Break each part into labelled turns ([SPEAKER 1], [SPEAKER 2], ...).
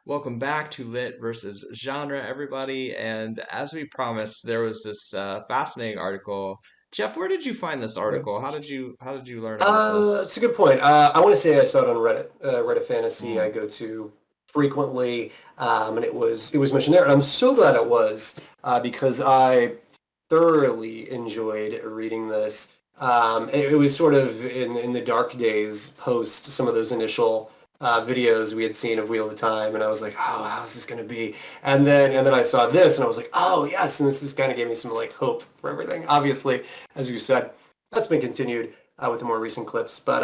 [SPEAKER 1] Welcome back to Lit versus Genre, everybody. And as we promised, there was this fascinating article. Jeff, where did you find this
[SPEAKER 2] Okay.
[SPEAKER 1] article? How did you learn about
[SPEAKER 2] It's a
[SPEAKER 1] this?
[SPEAKER 2] good point. I want to say I saw it on Reddit. Reddit Fantasy I
[SPEAKER 1] Hmm.
[SPEAKER 2] go to frequently, and it was mentioned there. And I'm so glad it was because I thoroughly enjoyed reading this. It was sort of in the dark days post some of those initial videos we had seen of Wheel of Time, and I was like, oh, how's this going to be? And then I saw this, and I was like, oh yes, and this just kind of gave me some like hope for everything. Obviously, as you said, that's been continued with the more recent clips, but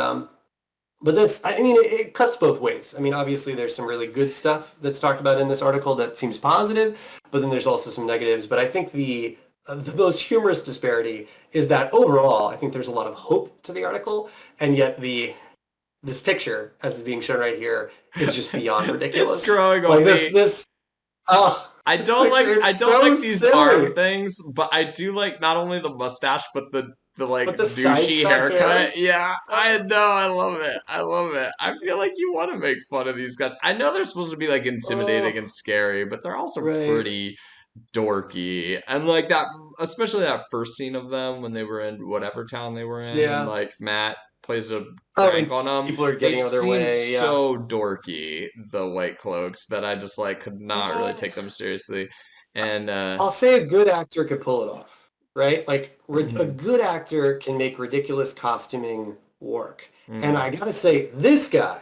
[SPEAKER 2] this, I mean, it cuts both ways. I mean, obviously, there's some really good stuff that's talked about in this article that seems positive, but then there's also some negatives. But I think the most humorous disparity is that overall, I think there's a lot of hope to the article, and yet this picture, as is being shown right here, is just beyond
[SPEAKER 1] It's
[SPEAKER 2] ridiculous.
[SPEAKER 1] growing
[SPEAKER 2] Like
[SPEAKER 1] on me.
[SPEAKER 2] this picture,
[SPEAKER 1] I
[SPEAKER 2] it's
[SPEAKER 1] don't
[SPEAKER 2] so
[SPEAKER 1] like these arm
[SPEAKER 2] silly.
[SPEAKER 1] things, but I do like not only the mustache, but the
[SPEAKER 2] But
[SPEAKER 1] like
[SPEAKER 2] the side
[SPEAKER 1] douchey
[SPEAKER 2] cut hair,
[SPEAKER 1] haircut. Yeah, I
[SPEAKER 2] oh,
[SPEAKER 1] know, I love it. I love it. I feel like you want to make fun of these guys. I know they're supposed to be like intimidating
[SPEAKER 2] oh,
[SPEAKER 1] and scary, but they're also
[SPEAKER 2] right.
[SPEAKER 1] pretty dorky. And like that, especially that first scene of them when they were in whatever town they were in, and
[SPEAKER 2] Yeah.
[SPEAKER 1] like Matt plays a
[SPEAKER 2] Oh,
[SPEAKER 1] prank
[SPEAKER 2] and
[SPEAKER 1] on them.
[SPEAKER 2] people are
[SPEAKER 1] They
[SPEAKER 2] getting out of their
[SPEAKER 1] seem
[SPEAKER 2] way. Yeah.
[SPEAKER 1] so dorky, the White Cloaks, that I just like could not really
[SPEAKER 2] Well,
[SPEAKER 1] take them seriously. And
[SPEAKER 2] I'll say a good actor could pull it off, right? Like a
[SPEAKER 1] mhm,
[SPEAKER 2] good actor can make ridiculous costuming work. And I
[SPEAKER 1] mhm.
[SPEAKER 2] gotta say, this guy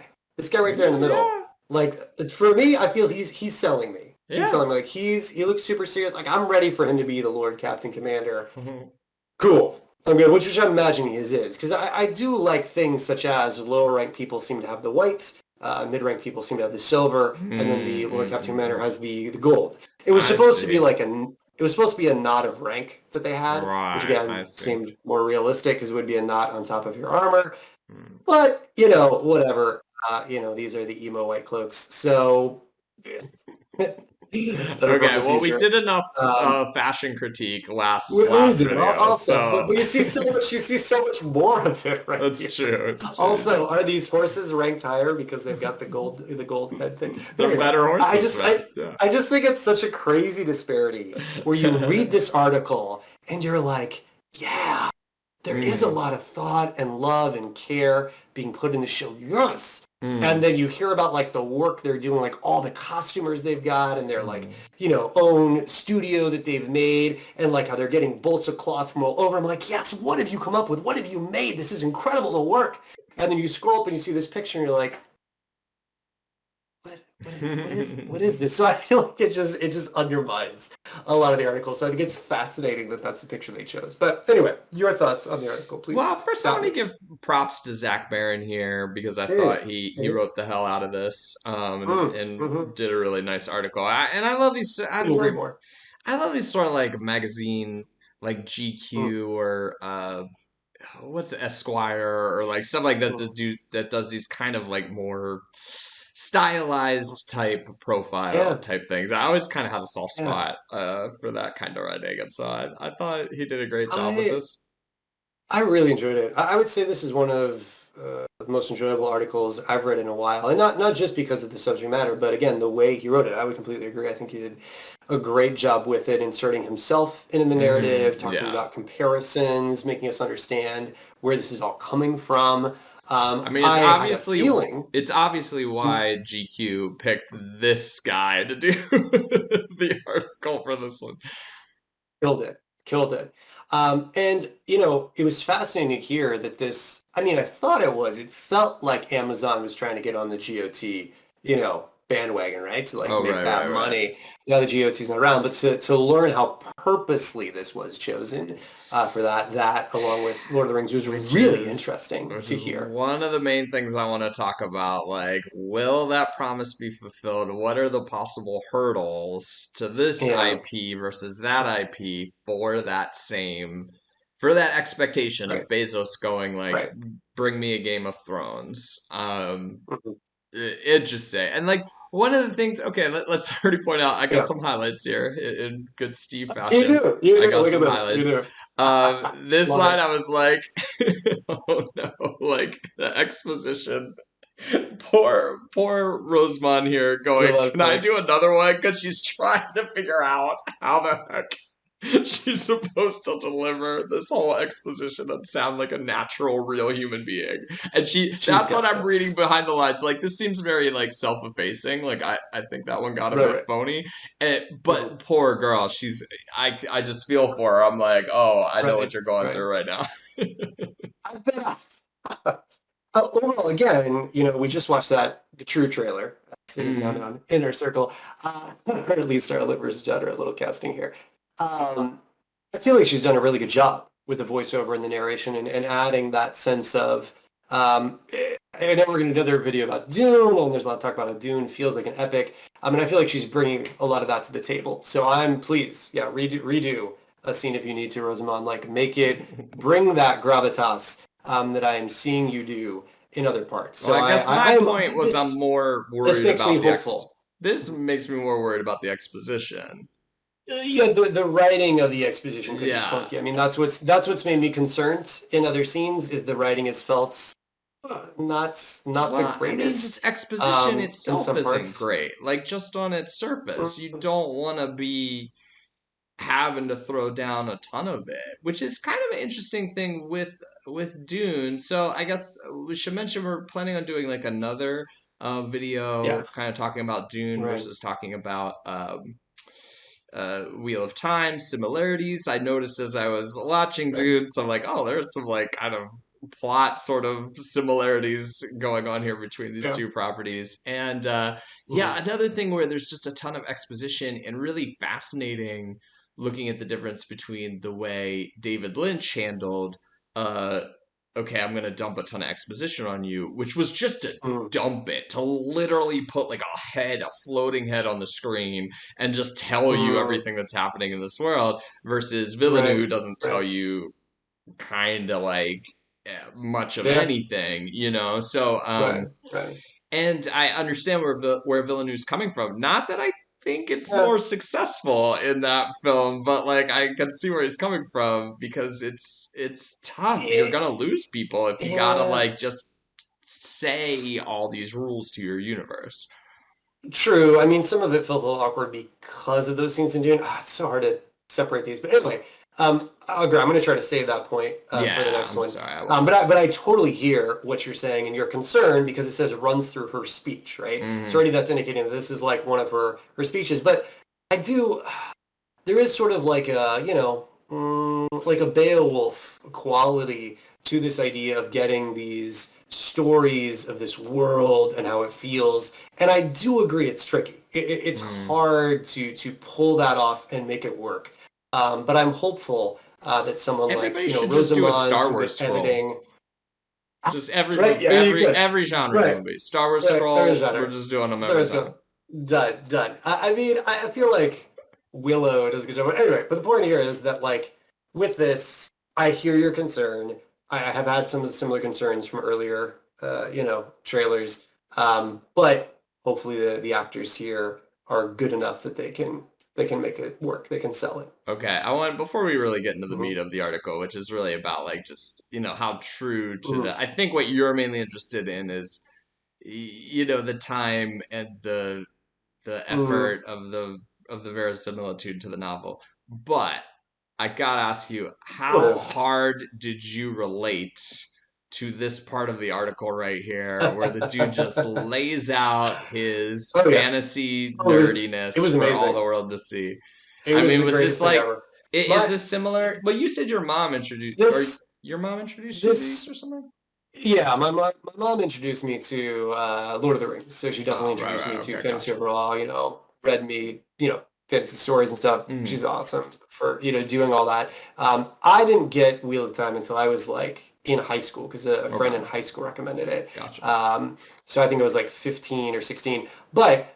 [SPEAKER 2] right there in the middle,
[SPEAKER 1] Yeah,
[SPEAKER 2] like for me, I feel he's selling me. He's
[SPEAKER 1] yeah,
[SPEAKER 2] selling me. Like he looks super serious. Like I'm ready for him to be the Lord Captain Commander.
[SPEAKER 1] yeah.
[SPEAKER 2] Cool. I'm good, which I'm imagining his is, because I do like things such as lower rank people seem to have the white, mid rank people seem to have the silver, and then the Lord Captain Commander
[SPEAKER 1] Mm-mm-mm.
[SPEAKER 2] has the gold. It was
[SPEAKER 1] I
[SPEAKER 2] supposed to be
[SPEAKER 1] see.
[SPEAKER 2] like it was supposed to be a knot of rank that they had, which
[SPEAKER 1] Right, I
[SPEAKER 2] again
[SPEAKER 1] see.
[SPEAKER 2] seemed more realistic because it would be a knot on top of your armor.
[SPEAKER 1] Mm.
[SPEAKER 2] But whatever. These are the emo white cloaks, so that are from
[SPEAKER 1] Okay,
[SPEAKER 2] the
[SPEAKER 1] well, we
[SPEAKER 2] future.
[SPEAKER 1] did enough
[SPEAKER 2] Um,
[SPEAKER 1] fashion critique last
[SPEAKER 2] we
[SPEAKER 1] last
[SPEAKER 2] do.
[SPEAKER 1] video,
[SPEAKER 2] Also, but,
[SPEAKER 1] so
[SPEAKER 2] but you see so much more of it right
[SPEAKER 1] that's
[SPEAKER 2] here.
[SPEAKER 1] true. It's true.
[SPEAKER 2] Also, are these horses ranked higher because they've got the gold head thing? But
[SPEAKER 1] They're
[SPEAKER 2] anyway,
[SPEAKER 1] better
[SPEAKER 2] I
[SPEAKER 1] horses,
[SPEAKER 2] just
[SPEAKER 1] man. Yeah.
[SPEAKER 2] I just think it's such a crazy disparity where you read this article and you're like, yeah, there is a
[SPEAKER 1] Mm,
[SPEAKER 2] lot of thought and love and care being put in the show. Yes. And
[SPEAKER 1] mm,
[SPEAKER 2] then you hear about like the work they're doing, like all the costumers they've got and their like,
[SPEAKER 1] mm.
[SPEAKER 2] own studio that they've made and like how they're getting bolts of cloth from all over. I'm like, yes, what have you come up with? What have you made? This is incredible to work. And then you scroll up and you see this picture and you're like, what is this? So I feel like it just undermines a lot of the article. So I think it's fascinating that that's the picture they chose. But anyway, your thoughts on the article,
[SPEAKER 1] Well,
[SPEAKER 2] please.
[SPEAKER 1] first I
[SPEAKER 2] Stop
[SPEAKER 1] want to
[SPEAKER 2] me.
[SPEAKER 1] give props to Zach Baron here because I thought
[SPEAKER 2] Mm,
[SPEAKER 1] he
[SPEAKER 2] mm,
[SPEAKER 1] wrote the hell out of this and
[SPEAKER 2] mm-hmm.
[SPEAKER 1] did a really nice article. And I love these.
[SPEAKER 2] Couldn't agree more.
[SPEAKER 1] I love these sort of like magazine like
[SPEAKER 2] Mm,
[SPEAKER 1] GQ or what's it, Esquire or like stuff like this
[SPEAKER 2] mm,
[SPEAKER 1] that does these kind of like more stylized type profile
[SPEAKER 2] yeah,
[SPEAKER 1] type things. I always kind of had a soft
[SPEAKER 2] yeah.
[SPEAKER 1] spot for that kind of writing, and so I thought he did a great job with
[SPEAKER 2] I
[SPEAKER 1] this.
[SPEAKER 2] I really enjoyed it. I would say this is one of the most enjoyable articles I've read in a while, and not just because of the subject matter, but again the way he wrote it. I would completely agree. I think he did a great job with it, inserting himself into the narrative, talking
[SPEAKER 1] Yeah.
[SPEAKER 2] about comparisons, making us understand where this is all coming from.
[SPEAKER 1] I mean,
[SPEAKER 2] I had a feeling.
[SPEAKER 1] it's obviously
[SPEAKER 2] Hmm,
[SPEAKER 1] why GQ picked this guy to do the article for this one.
[SPEAKER 2] Killed it. Killed it. And, it was fascinating to hear that this, I mean, I thought it was, it felt like Amazon was trying to get on the GOT, bandwagon, right? To like
[SPEAKER 1] Oh,
[SPEAKER 2] make
[SPEAKER 1] right, right,
[SPEAKER 2] that
[SPEAKER 1] right.
[SPEAKER 2] money. Now the GOT's not around, but to learn how purposely this was chosen for that along with Lord of the Rings was
[SPEAKER 1] Which
[SPEAKER 2] really
[SPEAKER 1] is
[SPEAKER 2] interesting
[SPEAKER 1] which
[SPEAKER 2] to
[SPEAKER 1] is
[SPEAKER 2] hear.
[SPEAKER 1] one of the main things I want to talk about. Like, will that promise be fulfilled? What are the possible hurdles to this
[SPEAKER 2] Yeah,
[SPEAKER 1] IP versus that IP for that expectation of
[SPEAKER 2] right,
[SPEAKER 1] Bezos going like,
[SPEAKER 2] right.
[SPEAKER 1] bring me a Game of Thrones.
[SPEAKER 2] Mhm.
[SPEAKER 1] Interesting. And like one of the things, okay, let's already point out, I got
[SPEAKER 2] Yeah.
[SPEAKER 1] some highlights here in good Steve
[SPEAKER 2] You
[SPEAKER 1] fashion.
[SPEAKER 2] do. You
[SPEAKER 1] I
[SPEAKER 2] do.
[SPEAKER 1] got
[SPEAKER 2] Look at
[SPEAKER 1] some
[SPEAKER 2] this. You
[SPEAKER 1] highlights.
[SPEAKER 2] do.
[SPEAKER 1] This
[SPEAKER 2] Love
[SPEAKER 1] line,
[SPEAKER 2] it.
[SPEAKER 1] I was like, oh no, like the exposition. Poor Rosamund here going,
[SPEAKER 2] Real
[SPEAKER 1] can I
[SPEAKER 2] quick.
[SPEAKER 1] do another one? Because she's trying to figure out how the heck she's supposed to deliver this whole exposition and sound like a natural, real human being. And
[SPEAKER 2] She's
[SPEAKER 1] that's what
[SPEAKER 2] got
[SPEAKER 1] I'm reading
[SPEAKER 2] this.
[SPEAKER 1] behind the lines. Like, this seems very, like, self-effacing. Like, I think that one got a
[SPEAKER 2] Right,
[SPEAKER 1] bit
[SPEAKER 2] right.
[SPEAKER 1] phony.
[SPEAKER 2] Mhm.
[SPEAKER 1] But poor girl, I just feel for her. I'm like, oh, I know what
[SPEAKER 2] Right,
[SPEAKER 1] you're going
[SPEAKER 2] right.
[SPEAKER 1] through right now.
[SPEAKER 2] I bet. Overall, again, we just watched the True trailer. It is now
[SPEAKER 1] Mm.
[SPEAKER 2] known Inner Circle, or at least our Liv versus Judder, a little casting here. Um, I feel like she's done a really good job with the voiceover and the narration and adding that sense of. I know we're going to do another video about Dune, and there's a lot of talk about how Dune feels like an epic. I mean, I feel like she's bringing a lot of that to the table. So I'm pleased. Yeah, redo a scene if you need to, Rosamund. Like, bring that gravitas that I am seeing you do in other parts.
[SPEAKER 1] Well,
[SPEAKER 2] So
[SPEAKER 1] I guess my
[SPEAKER 2] I'm
[SPEAKER 1] point was I'm more
[SPEAKER 2] this
[SPEAKER 1] worried
[SPEAKER 2] makes me
[SPEAKER 1] about the
[SPEAKER 2] hopeful.
[SPEAKER 1] this makes me more worried about the exposition.
[SPEAKER 2] Yeah, the writing of the exposition could be
[SPEAKER 1] Yeah.
[SPEAKER 2] clunky. I mean, that's what's made me concerned in other scenes is the writing is felt not the
[SPEAKER 1] Well, I mean,
[SPEAKER 2] greatest
[SPEAKER 1] just exposition
[SPEAKER 2] in
[SPEAKER 1] itself
[SPEAKER 2] some
[SPEAKER 1] isn't
[SPEAKER 2] parts.
[SPEAKER 1] great. Like, just on its surface, you
[SPEAKER 2] Mm,
[SPEAKER 1] don't want to be having to throw down a ton of it, which is kind of an interesting thing with Dune. So I guess we should mention we're planning on doing like another
[SPEAKER 2] yeah,
[SPEAKER 1] video, kind of talking about Dune
[SPEAKER 2] right.
[SPEAKER 1] versus talking about Wheel of Time similarities. I noticed as I was watching
[SPEAKER 2] Right.
[SPEAKER 1] Dune, so I'm like, oh, there's some like kind of plot sort of similarities going on here between these
[SPEAKER 2] Yeah.
[SPEAKER 1] two properties. And yeah,
[SPEAKER 2] Mhm.
[SPEAKER 1] another thing where there's just a ton of exposition and really fascinating looking at the difference between the way David Lynch handled uh okay, I'm going to dump a ton of exposition on you, which was just to
[SPEAKER 2] Mm,
[SPEAKER 1] dump it, to literally put like a floating head on the screen and just tell you
[SPEAKER 2] mm,
[SPEAKER 1] everything that's happening in this world versus Villeneuve,
[SPEAKER 2] right.
[SPEAKER 1] who doesn't tell
[SPEAKER 2] Right.
[SPEAKER 1] you kind of like much of
[SPEAKER 2] Yeah.
[SPEAKER 1] anything, you know. So
[SPEAKER 2] Right. Right.
[SPEAKER 1] and I understand where Villeneuve's coming from. Not that I think it's
[SPEAKER 2] Yeah.
[SPEAKER 1] more successful in that film, but like I can see where he's coming from because it's tough. You're
[SPEAKER 2] Yeah.
[SPEAKER 1] gonna lose people if you gotta
[SPEAKER 2] Yeah.
[SPEAKER 1] like just say all these rules to your universe.
[SPEAKER 2] True. I mean, some of it felt a little awkward because of those scenes in Dune. It's so hard to separate these. But anyway, I'll agree. I'm going to try to save that point for the
[SPEAKER 1] Yeah,
[SPEAKER 2] next
[SPEAKER 1] I'm
[SPEAKER 2] one.
[SPEAKER 1] sorry, I
[SPEAKER 2] But
[SPEAKER 1] won't.
[SPEAKER 2] I totally hear what you're saying and your concern because it says it runs through her speech, right? So
[SPEAKER 1] Hmm.
[SPEAKER 2] already that's indicating that this is like one of her speeches. But I do. There is sort of like like a Beowulf quality to this idea of getting these stories of this world and how it feels. And I do agree it's tricky. It's
[SPEAKER 1] Hmm.
[SPEAKER 2] hard to pull that off and make it work. But I'm hopeful that someone like,
[SPEAKER 1] Everybody should just do a
[SPEAKER 2] Rosamund
[SPEAKER 1] Star Wars
[SPEAKER 2] with
[SPEAKER 1] scroll.
[SPEAKER 2] editing,
[SPEAKER 1] Just every
[SPEAKER 2] right?
[SPEAKER 1] movie,
[SPEAKER 2] Yeah, you're good.
[SPEAKER 1] every genre
[SPEAKER 2] Right,
[SPEAKER 1] movie. Star Wars
[SPEAKER 2] right. There is
[SPEAKER 1] scroll. We're
[SPEAKER 2] better.
[SPEAKER 1] just doing them
[SPEAKER 2] So
[SPEAKER 1] every
[SPEAKER 2] let's
[SPEAKER 1] time.
[SPEAKER 2] go. Done, done. I mean, I feel like Willow does a good job. Anyway, but the point here is that, like, with this, I hear your concern. I have had some similar concerns from earlier, trailers. But hopefully the actors here are good enough that they can make it work. They can sell it.
[SPEAKER 1] Okay, I want before we really get into the
[SPEAKER 2] Hmm.
[SPEAKER 1] meat of the article, which is really about like just how true to
[SPEAKER 2] Hmm.
[SPEAKER 1] the. I think what you're mainly interested in is the time and the
[SPEAKER 2] Hmm.
[SPEAKER 1] effort of the verisimilitude to the novel. But I gotta ask you,
[SPEAKER 2] Sort
[SPEAKER 1] how
[SPEAKER 2] of.
[SPEAKER 1] hard did you relate to this part of the article right here, where the dude just lays out his
[SPEAKER 2] Oh yeah.
[SPEAKER 1] fantasy
[SPEAKER 2] Oh, it
[SPEAKER 1] nerdiness
[SPEAKER 2] was
[SPEAKER 1] for all the
[SPEAKER 2] amazing.
[SPEAKER 1] world to see?
[SPEAKER 2] It
[SPEAKER 1] I
[SPEAKER 2] was
[SPEAKER 1] mean,
[SPEAKER 2] the
[SPEAKER 1] was this
[SPEAKER 2] greatest thing
[SPEAKER 1] like,
[SPEAKER 2] ever.
[SPEAKER 1] is
[SPEAKER 2] My
[SPEAKER 1] this similar? Well, you said
[SPEAKER 2] this
[SPEAKER 1] your mom introduced you to these
[SPEAKER 2] this
[SPEAKER 1] or something?
[SPEAKER 2] Yeah, my mom introduced me to Lord of the Rings, so she definitely
[SPEAKER 1] Oh, right,
[SPEAKER 2] introduced
[SPEAKER 1] right,
[SPEAKER 2] me to
[SPEAKER 1] okay,
[SPEAKER 2] fantasy
[SPEAKER 1] gotcha.
[SPEAKER 2] overall. Read me fantasy stories and stuff.
[SPEAKER 1] Mm,
[SPEAKER 2] She's awesome for doing all that. I didn't get Wheel of Time until I was like in high school because a friend
[SPEAKER 1] okay,
[SPEAKER 2] in high school recommended it.
[SPEAKER 1] gotcha.
[SPEAKER 2] So I think it was like 15 or 16. But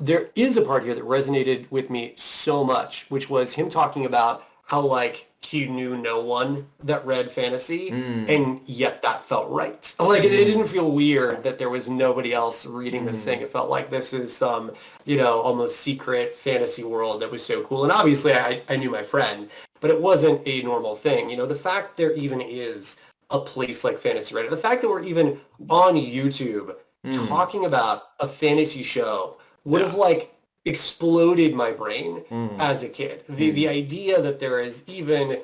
[SPEAKER 2] there is a part here that resonated with me so much, which was him talking about how like he knew no one that read fantasy
[SPEAKER 1] Mm,
[SPEAKER 2] and yet that felt right. Like it didn't
[SPEAKER 1] mm,
[SPEAKER 2] feel weird that there was nobody else reading this thing.
[SPEAKER 1] mm.
[SPEAKER 2] It felt like this is some, almost secret fantasy world that was so cool. And obviously I knew my friend, but it wasn't a normal thing. The fact there even is a place like Fantasy Reddit, the fact that we're even on YouTube
[SPEAKER 1] Mm,
[SPEAKER 2] talking about a fantasy show would have
[SPEAKER 1] yeah.
[SPEAKER 2] like exploded my brain
[SPEAKER 1] Mm,
[SPEAKER 2] as a kid. The
[SPEAKER 1] mm.
[SPEAKER 2] idea that there is even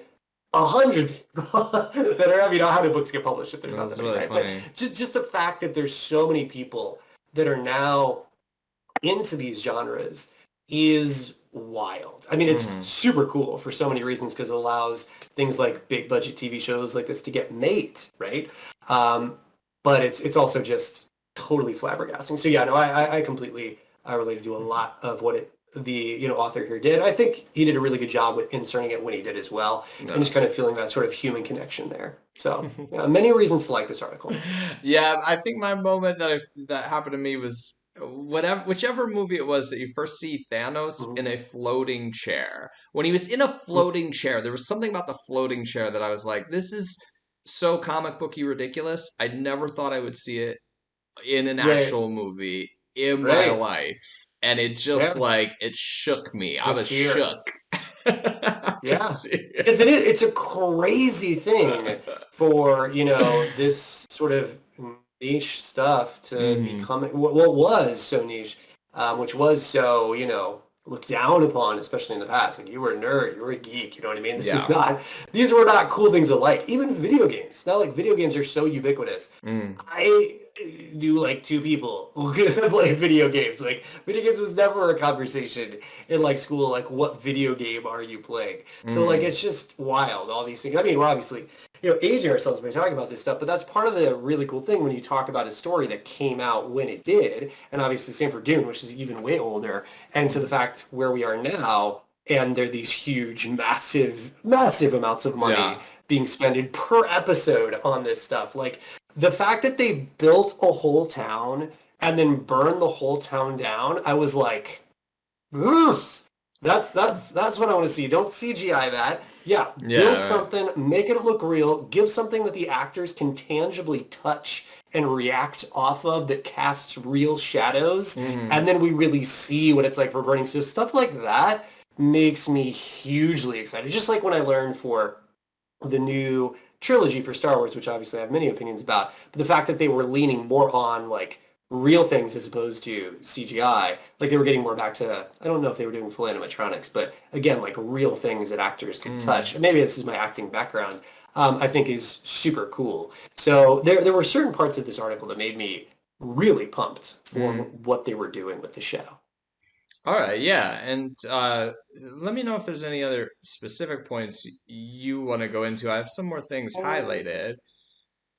[SPEAKER 2] 100 people that are, I mean, how do books get published if there's not that
[SPEAKER 1] That's
[SPEAKER 2] many,
[SPEAKER 1] really
[SPEAKER 2] right? But
[SPEAKER 1] funny.
[SPEAKER 2] just the fact that there's so many people that are now into these genres is wild. I mean, it's
[SPEAKER 1] Hmm.
[SPEAKER 2] super cool for so many reasons because it allows things like big budget TV shows like this to get made, right? Um, but it's also just totally flabbergasting. So yeah, no, I completely I relate to a lot of what the author here did. I think he did a really good job with inserting it when he did as well, and
[SPEAKER 1] Yeah.
[SPEAKER 2] just kind of feeling that sort of human connection there. So yeah, many reasons to like this article.
[SPEAKER 1] Yeah, I think my moment that happened to me was whichever movie it was that you first see Thanos in
[SPEAKER 2] Mhm.
[SPEAKER 1] a floating chair. When he was in a floating chair, there was something about the floating chair that I was like, this is so comic booky ridiculous. I never thought I would see it in an
[SPEAKER 2] Right,
[SPEAKER 1] actual movie in my
[SPEAKER 2] right,
[SPEAKER 1] life. And it just
[SPEAKER 2] yeah.
[SPEAKER 1] like it shook me. I was
[SPEAKER 2] It's here.
[SPEAKER 1] shook to
[SPEAKER 2] Yeah.
[SPEAKER 1] see
[SPEAKER 2] Because
[SPEAKER 1] it.
[SPEAKER 2] it's a crazy thing for, this sort of niche stuff to
[SPEAKER 1] Hmm.
[SPEAKER 2] become what was so niche, which was so, looked down upon, especially in the past. Like you were a nerd, you were a geek, you know what I mean?
[SPEAKER 1] Yeah.
[SPEAKER 2] These were not cool things to like. Even video games. Now like video games are so ubiquitous.
[SPEAKER 1] Mm.
[SPEAKER 2] I knew like two people who could play video games. Like video games was never a conversation in like school. Like what video game are you playing? So like
[SPEAKER 1] Mm.
[SPEAKER 2] it's just wild. All these things. I mean, we're obviously aging ourselves by talking about this stuff, but that's part of the really cool thing when you talk about a story that came out when it did, and obviously same for Dune, which is even way older, and to the fact where we are now. And there are these huge, massive, massive amounts of
[SPEAKER 1] Yeah.
[SPEAKER 2] money being spent per episode on this stuff. Like the fact that they built a whole town and then burned the whole town down, I was like, "Yes, that's what I want to see. Don't CGI that. Yeah, build
[SPEAKER 1] Yeah, right.
[SPEAKER 2] something, make it look real, give something that the actors can tangibly touch and react off of that casts real shadows,
[SPEAKER 1] Mm.
[SPEAKER 2] and then we really see what it's like for burning. So stuff like that makes me hugely excited. Just like when I learned for the new trilogy for Star Wars, which obviously I have many opinions about, but the fact that they were leaning more on like real things as opposed to CGI, like they were getting more back to, I don't know if they were doing full animatronics, but again, like real things that actors could
[SPEAKER 1] Mm.
[SPEAKER 2] touch. And maybe this is my acting background, I think is super cool. So there were certain parts of this article that made me really pumped for
[SPEAKER 1] Mm.
[SPEAKER 2] what they were doing with the show.
[SPEAKER 1] All right, yeah. And let me know if there's any other specific points you want to go into. I have some more things highlighted.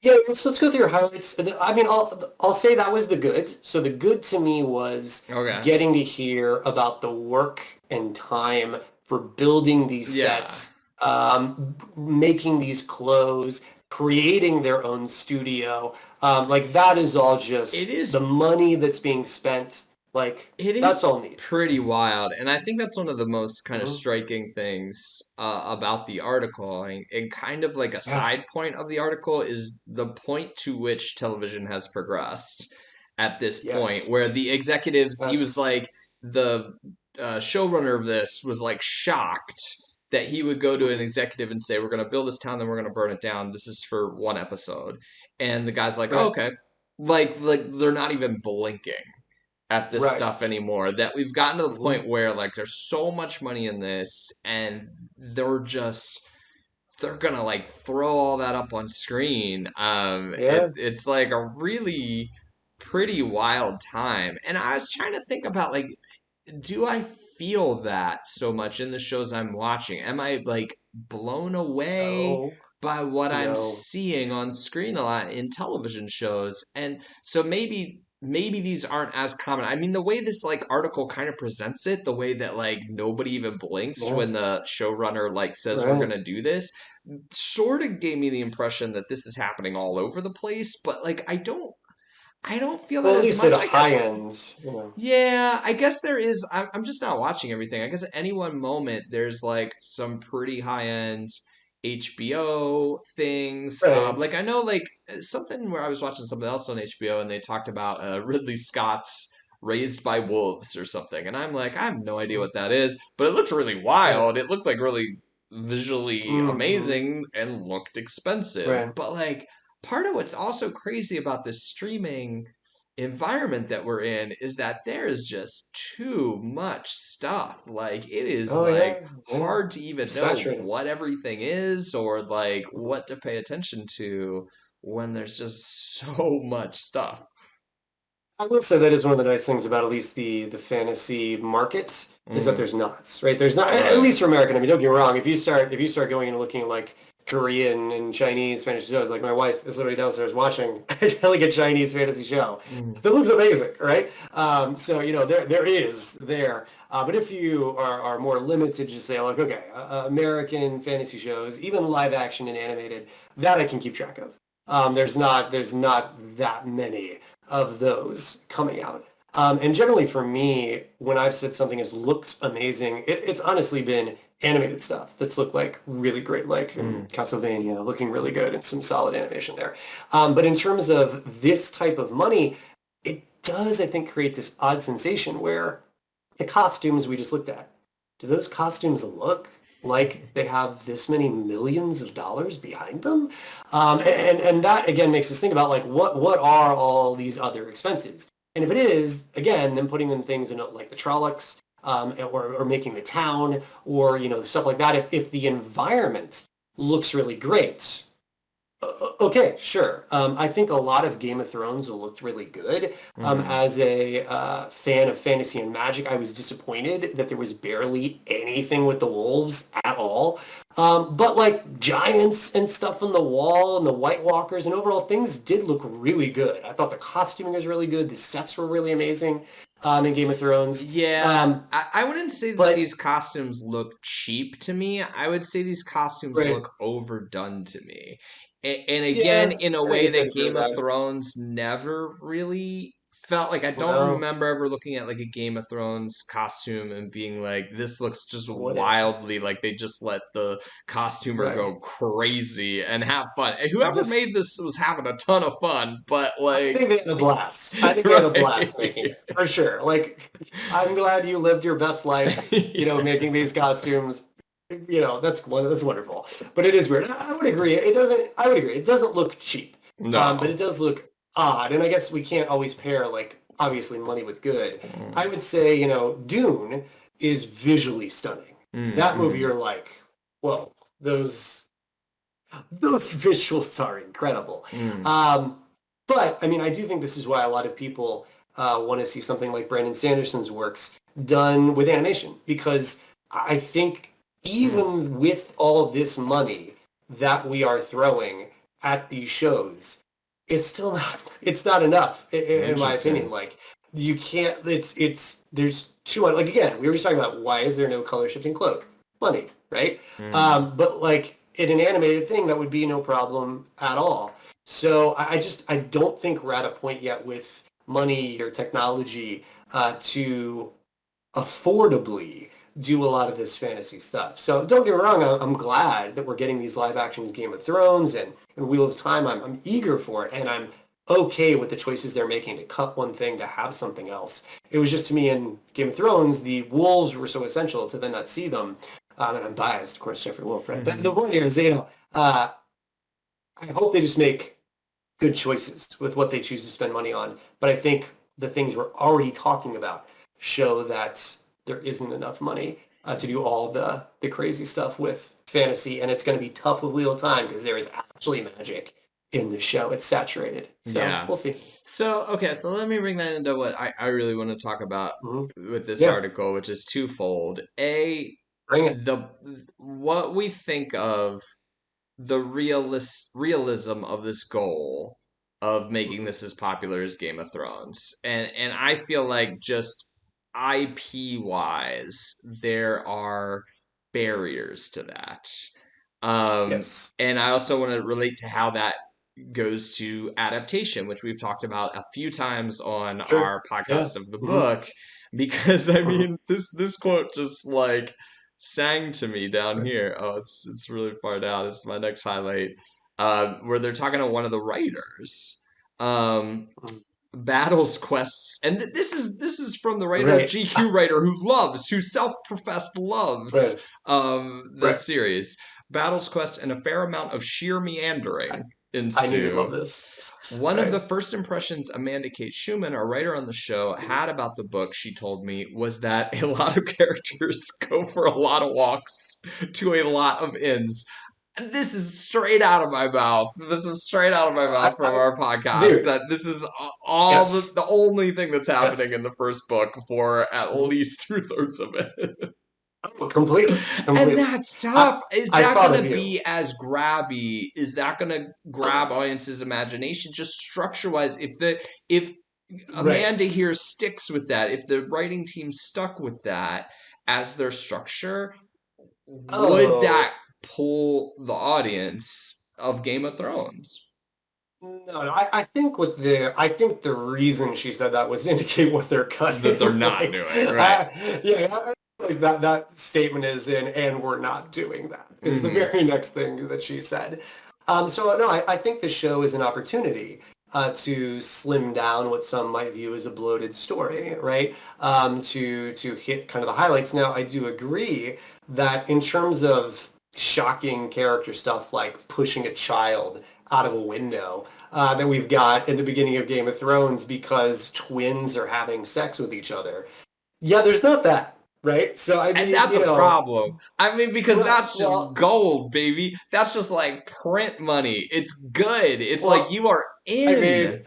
[SPEAKER 2] Yeah, let's go through your highlights. I mean, I'll say that was the good. So the good to me was
[SPEAKER 1] Okay.
[SPEAKER 2] getting to hear about the work and time for building these
[SPEAKER 1] Yeah.
[SPEAKER 2] sets, making these clothes, creating their own studio. Like that is all
[SPEAKER 1] It
[SPEAKER 2] just the
[SPEAKER 1] is
[SPEAKER 2] money that's being spent. Like
[SPEAKER 1] it
[SPEAKER 2] that's
[SPEAKER 1] is
[SPEAKER 2] all neat.
[SPEAKER 1] pretty wild, and I think that's one of the most kind of
[SPEAKER 2] Hmm.
[SPEAKER 1] striking things about the article, and kind of like a
[SPEAKER 2] Yeah.
[SPEAKER 1] side point of the article is the point to which television has progressed at this point,
[SPEAKER 2] Yes.
[SPEAKER 1] where the executives, he was
[SPEAKER 2] Yes.
[SPEAKER 1] like the showrunner of this was like shocked that he would go to an
[SPEAKER 2] Mhm.
[SPEAKER 1] executive and say, "We're going to build this town, then we're going to burn it down. This is for one episode," and the guy's like, "Oh,
[SPEAKER 2] Right.
[SPEAKER 1] okay." Like they're not even blinking at this
[SPEAKER 2] Right.
[SPEAKER 1] stuff anymore, that we've gotten to the
[SPEAKER 2] Hmm.
[SPEAKER 1] point where like there's so much money in this, and they're just they're gonna like throw all that up on screen.
[SPEAKER 2] Yeah.
[SPEAKER 1] It's like a really pretty wild time, and I was trying to think about like, do I feel that so much in the shows I'm watching? Am I like blown away
[SPEAKER 2] Oh
[SPEAKER 1] by what I'm
[SPEAKER 2] no.
[SPEAKER 1] seeing on screen a lot in television shows? And so maybe these aren't as common. I mean, the way this like article kind of presents it, the way that like nobody even blinks
[SPEAKER 2] Yeah.
[SPEAKER 1] when the showrunner like says we're
[SPEAKER 2] Right.
[SPEAKER 1] gonna do this, sort of gave me the impression that this is happening all over the place. But like, I don't feel that
[SPEAKER 2] Well, at
[SPEAKER 1] as
[SPEAKER 2] least at
[SPEAKER 1] much.
[SPEAKER 2] a
[SPEAKER 1] I guess
[SPEAKER 2] high end.
[SPEAKER 1] yeah, I guess there is. I'm just not watching everything. I guess at any one moment, there's like some pretty high end HBO things.
[SPEAKER 2] Right.
[SPEAKER 1] Like I know, like something where I was watching something else on HBO, and they talked about Ridley Scott's Raised by Wolves or something, and I'm like, I have no idea
[SPEAKER 2] Mhm.
[SPEAKER 1] what that is, but it looked really
[SPEAKER 2] Right.
[SPEAKER 1] wild. It looked like really visually
[SPEAKER 2] Hmm.
[SPEAKER 1] amazing and looked expensive.
[SPEAKER 2] Right.
[SPEAKER 1] But like, part of what's also crazy about this streaming environment that we're in is that there is just too much stuff. Like it is
[SPEAKER 2] Oh
[SPEAKER 1] like
[SPEAKER 2] yeah, yeah.
[SPEAKER 1] hard to even know
[SPEAKER 2] Saturated.
[SPEAKER 1] what everything is or like what to pay attention to when there's just so much stuff.
[SPEAKER 2] I will say that is one of the nice things about at least the fantasy market is that
[SPEAKER 1] Mm,
[SPEAKER 2] there's not, right? There's not, at
[SPEAKER 1] right.
[SPEAKER 2] least for American. I mean, don't get me wrong. If you start going and looking at like Korean and Chinese fantasy shows, like my wife is literally downstairs watching like a Chinese fantasy show
[SPEAKER 1] Mm,
[SPEAKER 2] that looks amazing, right? So there is there. But if you are more limited, just say like, okay, American fantasy shows, even live action and animated, that I can keep track of. There's not that many of those coming out. And generally for me, when I've said something has looked amazing, it's honestly been animated stuff that's looked like really great, like
[SPEAKER 1] mm,
[SPEAKER 2] Castlevania, looking really good and some solid animation there. But in terms of this type of money, it does, I think, create this odd sensation where the costumes we just looked at, do those costumes look like they have this many millions of dollars behind them? And that again makes us think about like what are all these other expenses? And if it is, again, then putting in things in like the Trollocs, or making the town or stuff like that. If the environment looks really great, okay, sure. I think a lot of Game of Thrones looked really good.
[SPEAKER 1] mm.
[SPEAKER 2] As a fan of fantasy and magic, I was disappointed that there was barely anything with the wolves at all. But like giants and stuff on the wall and the White Walkers and overall things did look really good. I thought the costuming was really good. The sets were really amazing in Game of Thrones.
[SPEAKER 1] Yeah, I wouldn't say that
[SPEAKER 2] But
[SPEAKER 1] these costumes look cheap to me. I would say these costumes
[SPEAKER 2] right,
[SPEAKER 1] look overdone to me. And again,
[SPEAKER 2] yeah,
[SPEAKER 1] in a
[SPEAKER 2] I
[SPEAKER 1] way
[SPEAKER 2] guess I'd
[SPEAKER 1] that
[SPEAKER 2] agree with
[SPEAKER 1] Game of
[SPEAKER 2] that.
[SPEAKER 1] Thrones never really felt like. I don't
[SPEAKER 2] No,
[SPEAKER 1] remember ever looking at like a Game of Thrones costume and being like, this looks just
[SPEAKER 2] what is this?
[SPEAKER 1] wildly like they just let the costumer
[SPEAKER 2] Right.
[SPEAKER 1] go crazy and have fun. And whoever
[SPEAKER 2] This
[SPEAKER 1] made this was having a ton of fun, but
[SPEAKER 2] I
[SPEAKER 1] like,
[SPEAKER 2] think they had a blast. I think they had a blast
[SPEAKER 1] right.
[SPEAKER 2] making it, for sure. Like, I'm glad you lived your best life,
[SPEAKER 1] Yeah.
[SPEAKER 2] making these costumes. That's wonderful. But it is weird. I would agree. I would agree. It doesn't look cheap, but it
[SPEAKER 1] No.
[SPEAKER 2] does look odd. And I guess we can't always pair, like, obviously money with good.
[SPEAKER 1] Mm,
[SPEAKER 2] I would say, Dune is visually stunning.
[SPEAKER 1] mm,
[SPEAKER 2] That movie,
[SPEAKER 1] mm,
[SPEAKER 2] you're like, whoa, those visuals are incredible.
[SPEAKER 1] mm,
[SPEAKER 2] Um, but I mean, I do think this is why a lot of people want to see something like Brandon Sanderson's works done with animation, because I think
[SPEAKER 1] mm.
[SPEAKER 2] even with all this money that we are throwing at these shows, it's not enough in my opinion.
[SPEAKER 1] Interesting.
[SPEAKER 2] Like you can't. There's too much. Like again, we were just talking about why is there no color shifting cloak? Money, right?
[SPEAKER 1] Mm,
[SPEAKER 2] But like in an animated thing, that would be no problem at all. So I don't think we're at a point yet with money or technology to affordably do a lot of this fantasy stuff. So don't get me wrong, I'm glad that we're getting these live action Game of Thrones and Wheel of Time. I'm eager for it, and I'm okay with the choices they're making to cut one thing to have something else. It was just to me in Game of Thrones, the wolves were so essential to then not see them. And I'm biased, of course, Jeffrey Wolf, right? But the
[SPEAKER 1] mhm.
[SPEAKER 2] point here is, I hope they just make good choices with what they choose to spend money on. But I think the things we're already talking about show that there isn't enough money to do all the crazy stuff with fantasy, and it's going to be tough with Wheel of Time because there is actually magic in the show. It's saturated, so
[SPEAKER 1] Yeah.
[SPEAKER 2] we'll see.
[SPEAKER 1] So, okay, so let me bring that into what I really want to talk about
[SPEAKER 2] Hmm.
[SPEAKER 1] with this
[SPEAKER 2] Yeah,
[SPEAKER 1] article, which is twofold. A,
[SPEAKER 2] bring it.
[SPEAKER 1] the what we think of the realism of this goal of making
[SPEAKER 2] Mhm.
[SPEAKER 1] this as popular as Game of Thrones. And I feel like just IP wise, there are barriers to that. Um,
[SPEAKER 2] Yes,
[SPEAKER 1] and I also want to relate to how that goes to adaptation, which we've talked about a few times on
[SPEAKER 2] sure.
[SPEAKER 1] our
[SPEAKER 2] Yeah.
[SPEAKER 1] podcast of the
[SPEAKER 2] Hmm.
[SPEAKER 1] book, because I
[SPEAKER 2] Hmm.
[SPEAKER 1] mean this quote just like sang to me down here. Oh, it's really far down. It's my next highlight, where they're talking to one of the writers. Um, Battles quests, and this is from the writer
[SPEAKER 2] Right,
[SPEAKER 1] GQ writer who self-professed loves
[SPEAKER 2] right,
[SPEAKER 1] the
[SPEAKER 2] right.
[SPEAKER 1] series. Battles quest and a fair amount of sheer meandering.
[SPEAKER 2] I knew you'd love
[SPEAKER 1] ensue.
[SPEAKER 2] this.
[SPEAKER 1] One of the
[SPEAKER 2] Right.
[SPEAKER 1] first impressions Amanda Kate Schumann, our writer on the show, had about the book, she told me, was that a lot of characters go for a lot of walks to a lot of inns. And this is straight out of my mouth. This is straight out of my mouth from our podcast.
[SPEAKER 2] Dude,
[SPEAKER 1] That this is all
[SPEAKER 2] yes,
[SPEAKER 1] the only thing that's
[SPEAKER 2] yes.
[SPEAKER 1] happening in the first book for at least 2/3 of it.
[SPEAKER 2] Oh, completely,
[SPEAKER 1] And
[SPEAKER 2] completely.
[SPEAKER 1] that's tough.
[SPEAKER 2] I
[SPEAKER 1] Is
[SPEAKER 2] I
[SPEAKER 1] that
[SPEAKER 2] thought
[SPEAKER 1] going
[SPEAKER 2] of
[SPEAKER 1] to
[SPEAKER 2] you.
[SPEAKER 1] be as grabby? Is that going to grab audiences' imagination just structure wise? If
[SPEAKER 2] Right.
[SPEAKER 1] Amanda here sticks with that, if the writing team stuck with that as their structure, would
[SPEAKER 2] Oh,
[SPEAKER 1] that pull the audience of Game of Thrones?
[SPEAKER 2] no, I think I think the reason she said that was to indicate what they're
[SPEAKER 1] That they're
[SPEAKER 2] cutting.
[SPEAKER 1] not
[SPEAKER 2] Like,
[SPEAKER 1] doing, right?
[SPEAKER 2] yeah, like that statement is in, and we're not doing that is the
[SPEAKER 1] Hmm.
[SPEAKER 2] very next thing that she said. So no, I think the show is an opportunity to slim down what some might view as a bloated story, right? To hit kind of the highlights. Now, I do agree that in terms of shocking character stuff like pushing a child out of a window that we've got in the beginning of Game of Thrones because twins are having sex with each other. Yeah, there's not that, right? So I
[SPEAKER 1] And
[SPEAKER 2] mean,
[SPEAKER 1] that's a problem. I mean, because
[SPEAKER 2] well,
[SPEAKER 1] that's just
[SPEAKER 2] well,
[SPEAKER 1] gold, baby. That's just like print money. It's good. It's like
[SPEAKER 2] well,
[SPEAKER 1] you are
[SPEAKER 2] I mean,
[SPEAKER 1] in.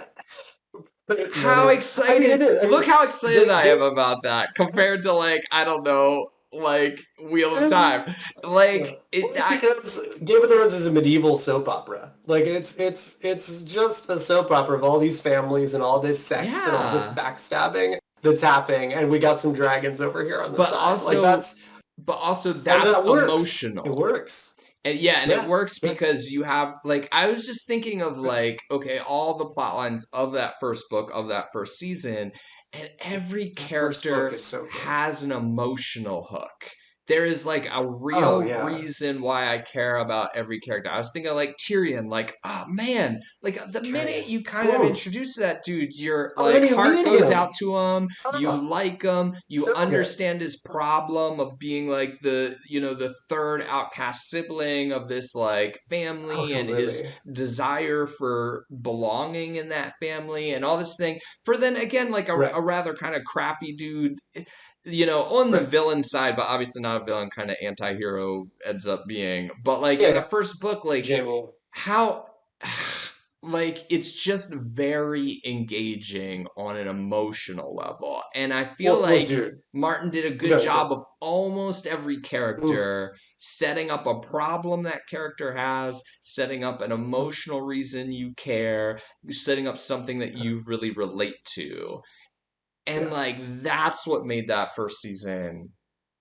[SPEAKER 1] How
[SPEAKER 2] money. I mean,
[SPEAKER 1] excited!
[SPEAKER 2] it is. I
[SPEAKER 1] Look
[SPEAKER 2] mean,
[SPEAKER 1] how excited I am
[SPEAKER 2] they,
[SPEAKER 1] about that compared to like I don't know, like Wheel of
[SPEAKER 2] they,
[SPEAKER 1] Time. Like
[SPEAKER 2] well,
[SPEAKER 1] it.
[SPEAKER 2] it's because Game of Thrones is a medieval soap opera. Like it's just a soap opera of all these families and all this sex and all this
[SPEAKER 1] Yeah,
[SPEAKER 2] backstabbing that's happening, and we got some dragons over here on the
[SPEAKER 1] but
[SPEAKER 2] side. Like
[SPEAKER 1] also,
[SPEAKER 2] that's
[SPEAKER 1] but also
[SPEAKER 2] and
[SPEAKER 1] that's
[SPEAKER 2] that works. It
[SPEAKER 1] emotional.
[SPEAKER 2] works.
[SPEAKER 1] And yeah, and it
[SPEAKER 2] Yeah,
[SPEAKER 1] works
[SPEAKER 2] yeah.
[SPEAKER 1] because you have like I was just thinking of like okay, all the plot lines of that first book of that first season, and every
[SPEAKER 2] That first book
[SPEAKER 1] character
[SPEAKER 2] is so good.
[SPEAKER 1] has an emotional hook. There is like a
[SPEAKER 2] Oh
[SPEAKER 1] real
[SPEAKER 2] yeah.
[SPEAKER 1] reason why I care about every character. I was thinking like Tyrion, like, oh man, like the minute
[SPEAKER 2] Tyrion.
[SPEAKER 1] you kind of
[SPEAKER 2] Mm.
[SPEAKER 1] introduce that dude, your
[SPEAKER 2] Oh, then
[SPEAKER 1] like
[SPEAKER 2] you
[SPEAKER 1] heart
[SPEAKER 2] meet
[SPEAKER 1] goes
[SPEAKER 2] him.
[SPEAKER 1] out to him, you
[SPEAKER 2] Oh,
[SPEAKER 1] like him, you
[SPEAKER 2] so good.
[SPEAKER 1] understand his problem of being like the the third outcast sibling of this like
[SPEAKER 2] Oh,
[SPEAKER 1] family and his
[SPEAKER 2] completely.
[SPEAKER 1] desire for belonging in that family and all this thing for then again like a
[SPEAKER 2] Right.
[SPEAKER 1] rather kind of crappy dude on the
[SPEAKER 2] Right.
[SPEAKER 1] villain side, but obviously not a villain, kind of anti-hero ends up being. But like in the
[SPEAKER 2] Yeah.
[SPEAKER 1] first book, like
[SPEAKER 2] Jamie.
[SPEAKER 1] how like it's just very engaging on an emotional level. And I feel
[SPEAKER 2] Well,
[SPEAKER 1] like
[SPEAKER 2] dude.
[SPEAKER 1] Martin did a good
[SPEAKER 2] Go,
[SPEAKER 1] job
[SPEAKER 2] go.
[SPEAKER 1] of almost every
[SPEAKER 2] Mm,
[SPEAKER 1] character setting up a problem that character has, setting up an
[SPEAKER 2] mm,
[SPEAKER 1] emotional reason you care, setting up something that you really relate to. And
[SPEAKER 2] yeah.
[SPEAKER 1] like that's what made that first season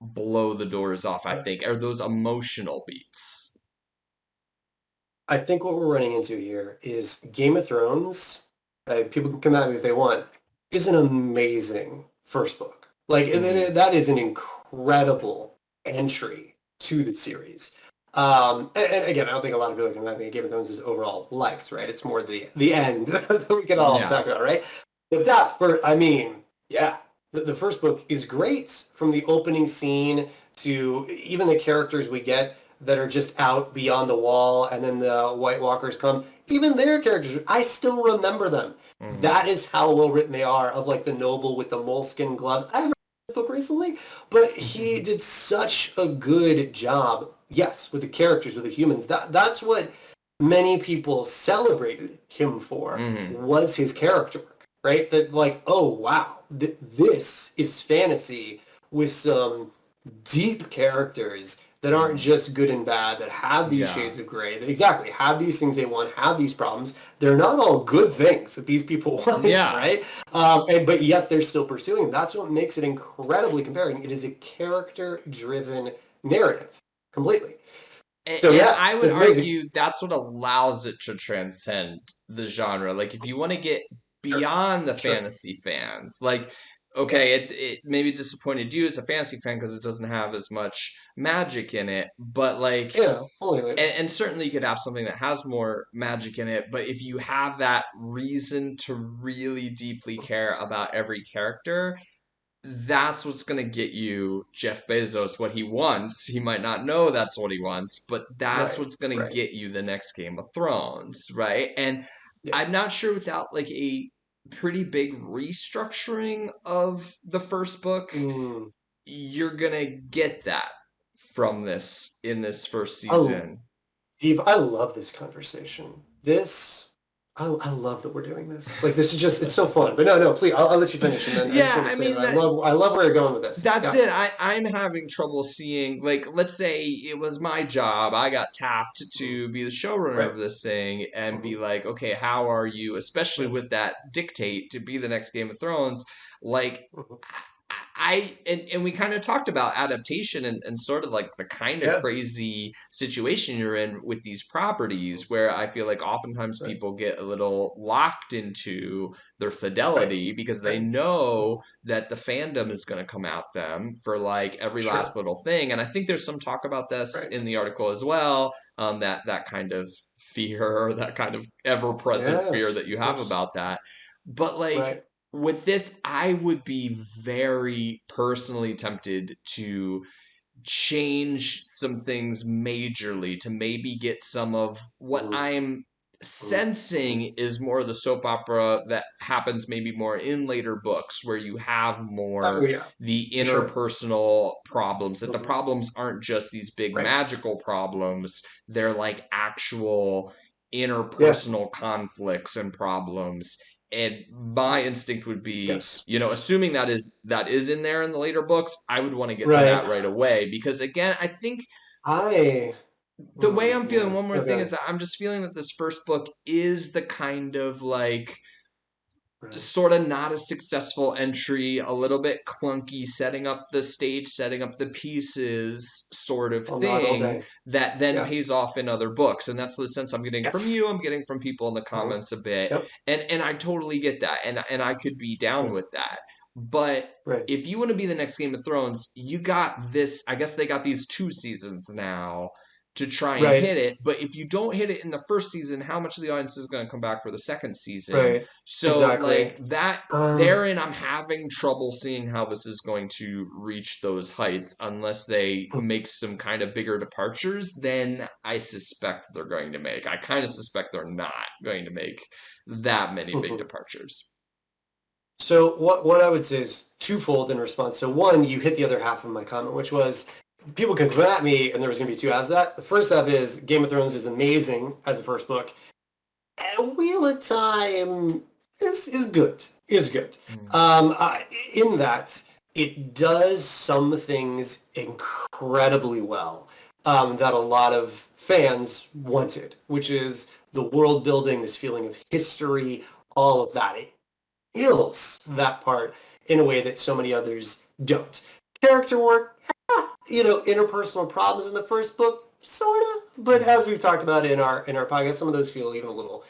[SPEAKER 1] blow the doors off, I
[SPEAKER 2] I,
[SPEAKER 1] think, are those emotional beats.
[SPEAKER 2] I think what we're running into here is Game of Thrones. People can come at me if they want. Is an amazing first book. Like
[SPEAKER 1] Hmm.
[SPEAKER 2] that is an incredible entry to the series. And again, I don't think a lot of people can come at me. Game of Thrones is overall liked, right? It's more the end that we can all
[SPEAKER 1] Yeah.
[SPEAKER 2] talk about, right? But that, for, I mean, yeah, the first book is great from the opening scene to even the characters we get that are just out beyond the wall, and then the White Walkers come. Even their characters, I still remember them.
[SPEAKER 1] Hmm.
[SPEAKER 2] That is how well written they are. Of like the noble with the moleskin gloves. I read this book recently, but he did such a good job. Yes, with the characters, with the humans. That's what many people celebrated him for
[SPEAKER 1] Hmm.
[SPEAKER 2] was his character work, right? That like, oh wow, this is fantasy with some deep characters that aren't
[SPEAKER 1] Hmm.
[SPEAKER 2] just good and bad, that have these
[SPEAKER 1] Yeah.
[SPEAKER 2] shades of gray, that exactly have these things they want, have these problems. They're not all good things that these people want,
[SPEAKER 1] Yeah.
[SPEAKER 2] right? But yet they're still pursuing. That's what makes it incredibly compelling. It is a character-driven narrative, completely. So
[SPEAKER 1] And
[SPEAKER 2] yeah,
[SPEAKER 1] I would
[SPEAKER 2] it's amazing.
[SPEAKER 1] argue that's what allows it to transcend the genre. Like, if you want to get
[SPEAKER 2] Sure,
[SPEAKER 1] beyond the
[SPEAKER 2] sure,
[SPEAKER 1] fantasy fans, like,
[SPEAKER 2] yeah,
[SPEAKER 1] okay, it maybe disappointed you as a fantasy fan because it doesn't have as much magic in it, but like,
[SPEAKER 2] yeah, only
[SPEAKER 1] and certainly you could have something that has more magic in it, but if you have that reason to really deeply care about every character, that's what's going to get you Jeff Bezos what he wants. He might not know that's what he wants, but that's
[SPEAKER 2] Right.
[SPEAKER 1] what's going to
[SPEAKER 2] Right.
[SPEAKER 1] get you the next Game of Thrones, right? And
[SPEAKER 2] Yeah.
[SPEAKER 1] I'm not sure without like a pretty big restructuring of the first book,
[SPEAKER 2] Mm.
[SPEAKER 1] you're going to get that from this in this first
[SPEAKER 2] Oh,
[SPEAKER 1] season.
[SPEAKER 2] Steve, I love this conversation. I love that we're doing this. Like, this is just, it's so fun. But no, no, please, I'll let you finish. And then I just
[SPEAKER 1] Yeah,
[SPEAKER 2] want to
[SPEAKER 1] I
[SPEAKER 2] say that
[SPEAKER 1] mean,
[SPEAKER 2] I love where you're going with this.
[SPEAKER 1] that's
[SPEAKER 2] Yeah.
[SPEAKER 1] it. I'm having trouble seeing, like, let's say it was my job. I got tapped
[SPEAKER 2] Mhm.
[SPEAKER 1] to be the showrunner
[SPEAKER 2] Right.
[SPEAKER 1] of this thing and be
[SPEAKER 2] Hmm.
[SPEAKER 1] like, okay, how are you, especially
[SPEAKER 2] Yeah.
[SPEAKER 1] with that dictate to be the next Game of Thrones? Like,
[SPEAKER 2] Hmm.
[SPEAKER 1] and we kind of talked about adaptation and sort of like the kind of
[SPEAKER 2] Yeah.
[SPEAKER 1] crazy situation you're in with these properties where I feel like oftentimes
[SPEAKER 2] Right.
[SPEAKER 1] people get a little locked into their
[SPEAKER 2] Right.
[SPEAKER 1] fidelity because they
[SPEAKER 2] Right.
[SPEAKER 1] know
[SPEAKER 2] Mhm.
[SPEAKER 1] that the fandom is going to come at them for like every last
[SPEAKER 2] Sure.
[SPEAKER 1] little thing. And I think there's some talk about this
[SPEAKER 2] Right.
[SPEAKER 1] in the article as well. That kind of fear, that kind of ever present
[SPEAKER 2] Yeah.
[SPEAKER 1] fear that you
[SPEAKER 2] Of
[SPEAKER 1] have
[SPEAKER 2] course.
[SPEAKER 1] about that. But like
[SPEAKER 2] Right.
[SPEAKER 1] with this, I would be very personally tempted to change some things majorly to maybe get some of what
[SPEAKER 2] Mm.
[SPEAKER 1] I'm
[SPEAKER 2] Mm. Mm.
[SPEAKER 1] sensing is more of the soap opera that happens maybe more in later books where you have
[SPEAKER 2] Oh,
[SPEAKER 1] more
[SPEAKER 2] yeah.
[SPEAKER 1] the
[SPEAKER 2] For sure.
[SPEAKER 1] interpersonal problems, that the
[SPEAKER 2] Hmm.
[SPEAKER 1] problems aren't just these big
[SPEAKER 2] Right.
[SPEAKER 1] magical problems, they're like actual
[SPEAKER 2] Yeah.
[SPEAKER 1] interpersonal conflicts and problems. And my instinct would be,
[SPEAKER 2] Yes.
[SPEAKER 1] assuming that is in there in the later books, I would want to get to
[SPEAKER 2] Right.
[SPEAKER 1] that right away because again, I think
[SPEAKER 2] I,
[SPEAKER 1] the way I'm feeling,
[SPEAKER 2] yeah.
[SPEAKER 1] one more thing
[SPEAKER 2] Okay.
[SPEAKER 1] is that I'm just feeling that this first book is the kind of like
[SPEAKER 2] Right.
[SPEAKER 1] sort of not a successful entry, a little bit clunky, setting up the stage, setting up the pieces sort of
[SPEAKER 2] I'll nod all
[SPEAKER 1] thing
[SPEAKER 2] day.
[SPEAKER 1] that then
[SPEAKER 2] Yeah.
[SPEAKER 1] pays off in other books. And that's the sense I'm getting from
[SPEAKER 2] Yes.
[SPEAKER 1] you, I'm getting from people in the
[SPEAKER 2] Hmm.
[SPEAKER 1] comments a bit.
[SPEAKER 2] Yep.
[SPEAKER 1] And I totally get that. And I could be down
[SPEAKER 2] Yeah.
[SPEAKER 1] with that. But
[SPEAKER 2] Right.
[SPEAKER 1] if you want to be the next Game of Thrones, you got this. I guess they got these 2 seasons now to try and
[SPEAKER 2] Right.
[SPEAKER 1] hit it. But if you don't hit it in the first season, how much of the audience is going to come back for the second season?
[SPEAKER 2] Right.
[SPEAKER 1] So, like,
[SPEAKER 2] Exactly.
[SPEAKER 1] that
[SPEAKER 2] Um,
[SPEAKER 1] therein, I'm having trouble seeing how this is going to reach those heights unless they make some kind of bigger departures than I suspect they're going to make. I kind of suspect they're not going to make that many big
[SPEAKER 2] mhm.
[SPEAKER 1] departures.
[SPEAKER 2] So what I would say is twofold in response. So one, you hit the other half of my comment, which was people can come at me, and there was going to be two halves of that. The first half is Game of Thrones is amazing as a first book. And Wheel of Time is good. Is good.
[SPEAKER 1] Mm.
[SPEAKER 2] In that it does some things incredibly well that a lot of fans wanted, which is the world building, this feeling of history, all of that. It kills that part in a way that so many others don't. Character work, interpersonal problems in the first book, sort of. But
[SPEAKER 1] Mm.
[SPEAKER 2] as we've talked about in our podcast, some of those feel even a little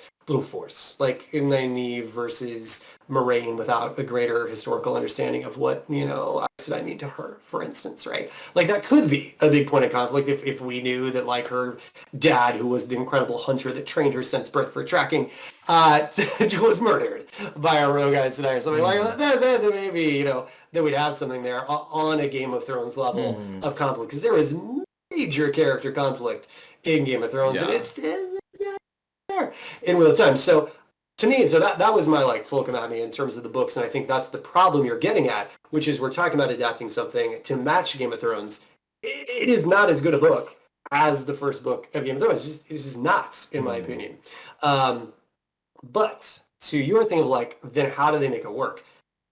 [SPEAKER 2] forced, like in Nynaeve versus Moraine, without a greater historical understanding of what I mean to her, for instance, right? Like that could be a big point of conflict if we knew that like her dad, who was the incredible hunter that trained her since birth for tracking, was murdered by a rogue guy tonight or something like
[SPEAKER 1] Mm.
[SPEAKER 2] that. Then maybe that we'd have something there on a Game of Thrones level
[SPEAKER 1] Mm.
[SPEAKER 2] of conflict, because there is major character conflict in Game of Thrones, and
[SPEAKER 1] Yeah.
[SPEAKER 2] it's there in real time. So to me, so that was my like full me in terms of the books, and I think that's the problem you're getting at, which is we're talking about adapting something to match Game of Thrones. It is not as good a book as the first book of Game of Thrones. It's just not, in my
[SPEAKER 1] Mm.
[SPEAKER 2] opinion. Um, but to your thing of like, then how do they make it work?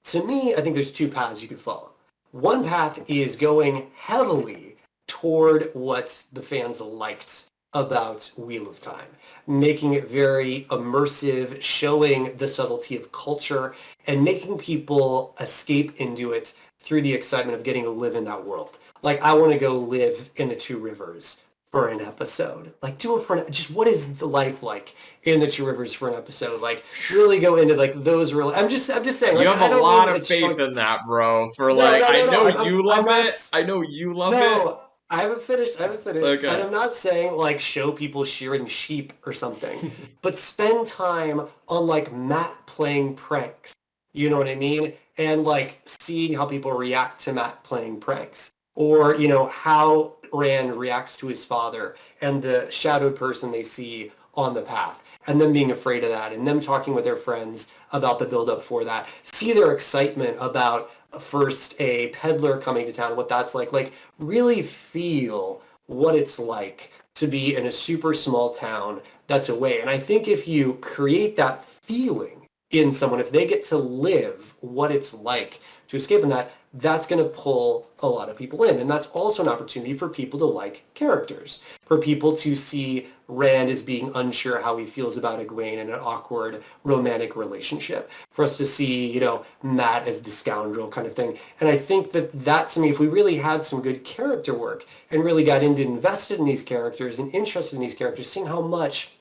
[SPEAKER 2] To me, I think there's two paths you could follow. One path is going heavily toward what the fans liked about Wheel of Time, making it very immersive, showing the subtlety of culture, and making people escape into it through the excitement of getting to live in that world. Like, I want to go live in the Two Rivers for an episode. Like, do it for just what is the life like in the Two Rivers for an episode? Like, really go into like those real. I'm just saying.
[SPEAKER 1] You
[SPEAKER 2] Like,
[SPEAKER 1] have a
[SPEAKER 2] I don't mean
[SPEAKER 1] lot
[SPEAKER 2] that
[SPEAKER 1] of
[SPEAKER 2] it's
[SPEAKER 1] faith
[SPEAKER 2] showing.
[SPEAKER 1] in that, bro. For
[SPEAKER 2] No,
[SPEAKER 1] like,
[SPEAKER 2] no,
[SPEAKER 1] I
[SPEAKER 2] no, no.
[SPEAKER 1] know
[SPEAKER 2] I'm
[SPEAKER 1] you
[SPEAKER 2] I'm
[SPEAKER 1] love it.
[SPEAKER 2] not.
[SPEAKER 1] I know you love it.
[SPEAKER 2] No, I haven't finished. I haven't finished. And
[SPEAKER 1] Okay.
[SPEAKER 2] I'm not saying like show people shearing sheep or something, but spend time on like Matt playing pranks. You know what I mean? and like seeing how people react to Matt playing pranks, or how Rand reacts to his father and the shadowed person they see on the path, and them being afraid of that, and them talking with their friends about the buildup for that. See their excitement about first a peddler coming to town, what that's like really feel what it's like to be in a super small town that's away. And I think if you create that feeling in someone, if they get to live what it's like to escape in that, that's going to pull a lot of people in. And that's also an opportunity for people to like characters, for people to see Rand as being unsure how he feels about Egwene in an awkward romantic relationship, for us to see, Matt as the scoundrel kind of thing. And I think that to me, if we really had some good character work and really got into invested in these characters and interested in these characters, seeing how much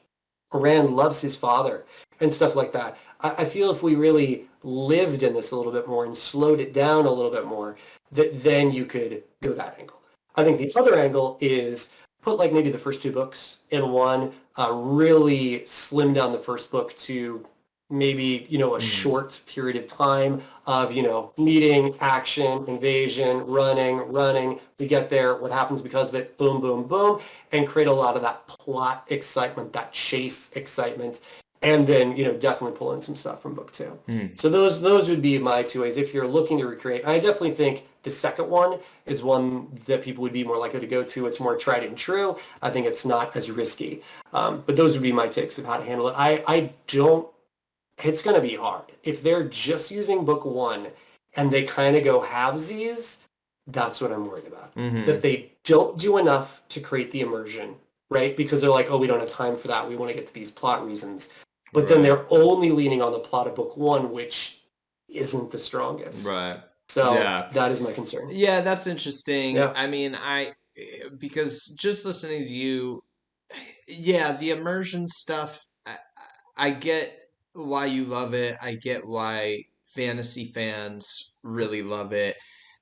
[SPEAKER 2] Rand loves his father and stuff like that. I feel if we really lived in this a little bit more and slowed it down a little bit more, that then you could go that angle. I think the other angle is put like maybe the first two books in one, really slim down the first book to maybe, a short period of time of, meeting, action, invasion, running. We get there, what happens because of it, boom, boom, boom, and create a lot of that plot excitement, that chase excitement. And then, definitely pull in some stuff from book two. So those would be my two ways if you're looking to recreate. I definitely think the second one is one that people would be more likely to go to. It's more tried and true. I think it's not as risky. But those would be my takes of how to handle it. I don't, it's going to be hard. If they're just using book one and they kind of go halvesies, that's what I'm worried about. That they don't do enough to create the immersion, right? Because they're like, oh, we don't have time for that. We want to get to these plot reasons. But then they're only leaning on the plot of book one, which isn't the strongest.
[SPEAKER 1] Right.
[SPEAKER 2] So
[SPEAKER 1] Yeah.
[SPEAKER 2] that is my concern.
[SPEAKER 1] Yeah, that's interesting.
[SPEAKER 2] Yeah.
[SPEAKER 1] I mean, because just listening to you, yeah, the immersion stuff, I get why you love it. I get why fantasy fans really love it.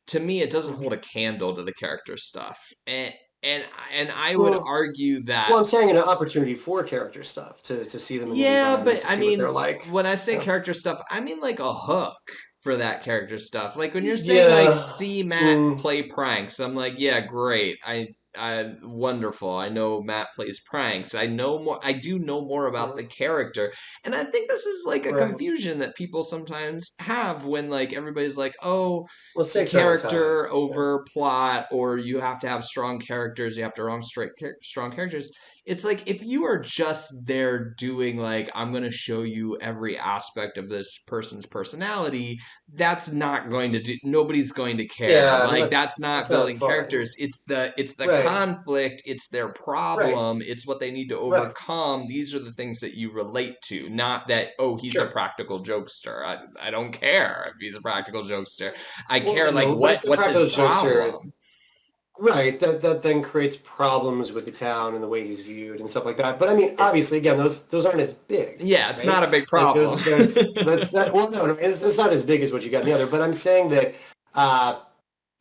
[SPEAKER 1] To me, it doesn't hold a candle to the character stuff. And I would
[SPEAKER 2] Well,
[SPEAKER 1] argue that.
[SPEAKER 2] well, I'm saying an opportunity for character stuff to see them in the
[SPEAKER 1] Yeah,
[SPEAKER 2] environment,
[SPEAKER 1] but
[SPEAKER 2] to
[SPEAKER 1] I
[SPEAKER 2] see what
[SPEAKER 1] mean,
[SPEAKER 2] they're like.
[SPEAKER 1] when I say
[SPEAKER 2] Yeah.
[SPEAKER 1] character stuff, I mean like a hook for that character stuff. Like when you're saying like
[SPEAKER 2] Yeah.
[SPEAKER 1] see Matt play pranks, I'm like, yeah, great. I wonderful. I know Matt plays pranks. I do know more about the character. And I think this is like a
[SPEAKER 2] Right.
[SPEAKER 1] confusion that people sometimes have when like everybody's like, "Oh,
[SPEAKER 2] Well, stakes aren't as high.
[SPEAKER 1] character over plot," or you have to have strong characters, you have to wrong strong characters. It's like if you are just there doing like I'm going to show you every aspect of this person's personality, that's not going to do, nobody's going to care.
[SPEAKER 2] Yeah,
[SPEAKER 1] Like
[SPEAKER 2] that's
[SPEAKER 1] that's not
[SPEAKER 2] that's not
[SPEAKER 1] building
[SPEAKER 2] fun.
[SPEAKER 1] characters. It's the
[SPEAKER 2] Right.
[SPEAKER 1] conflict, it's their
[SPEAKER 2] Right.
[SPEAKER 1] problem, it's what they need to
[SPEAKER 2] Right.
[SPEAKER 1] overcome. These are the things that you relate to, not that oh, he's a
[SPEAKER 2] Sure.
[SPEAKER 1] practical jokester. I don't care if he's a practical jokester. I
[SPEAKER 2] Well,
[SPEAKER 1] care like
[SPEAKER 2] no, but it's a
[SPEAKER 1] what's his
[SPEAKER 2] practical jokester.
[SPEAKER 1] problem.
[SPEAKER 2] Right, that then creates problems with the town and the way he's viewed and stuff like that. But I mean, obviously, again, those aren't as big,
[SPEAKER 1] Yeah, it's
[SPEAKER 2] right?
[SPEAKER 1] not a big
[SPEAKER 2] Like
[SPEAKER 1] problem.
[SPEAKER 2] that's that. Well, no, it's not as big as what you got in the other. But I'm saying that.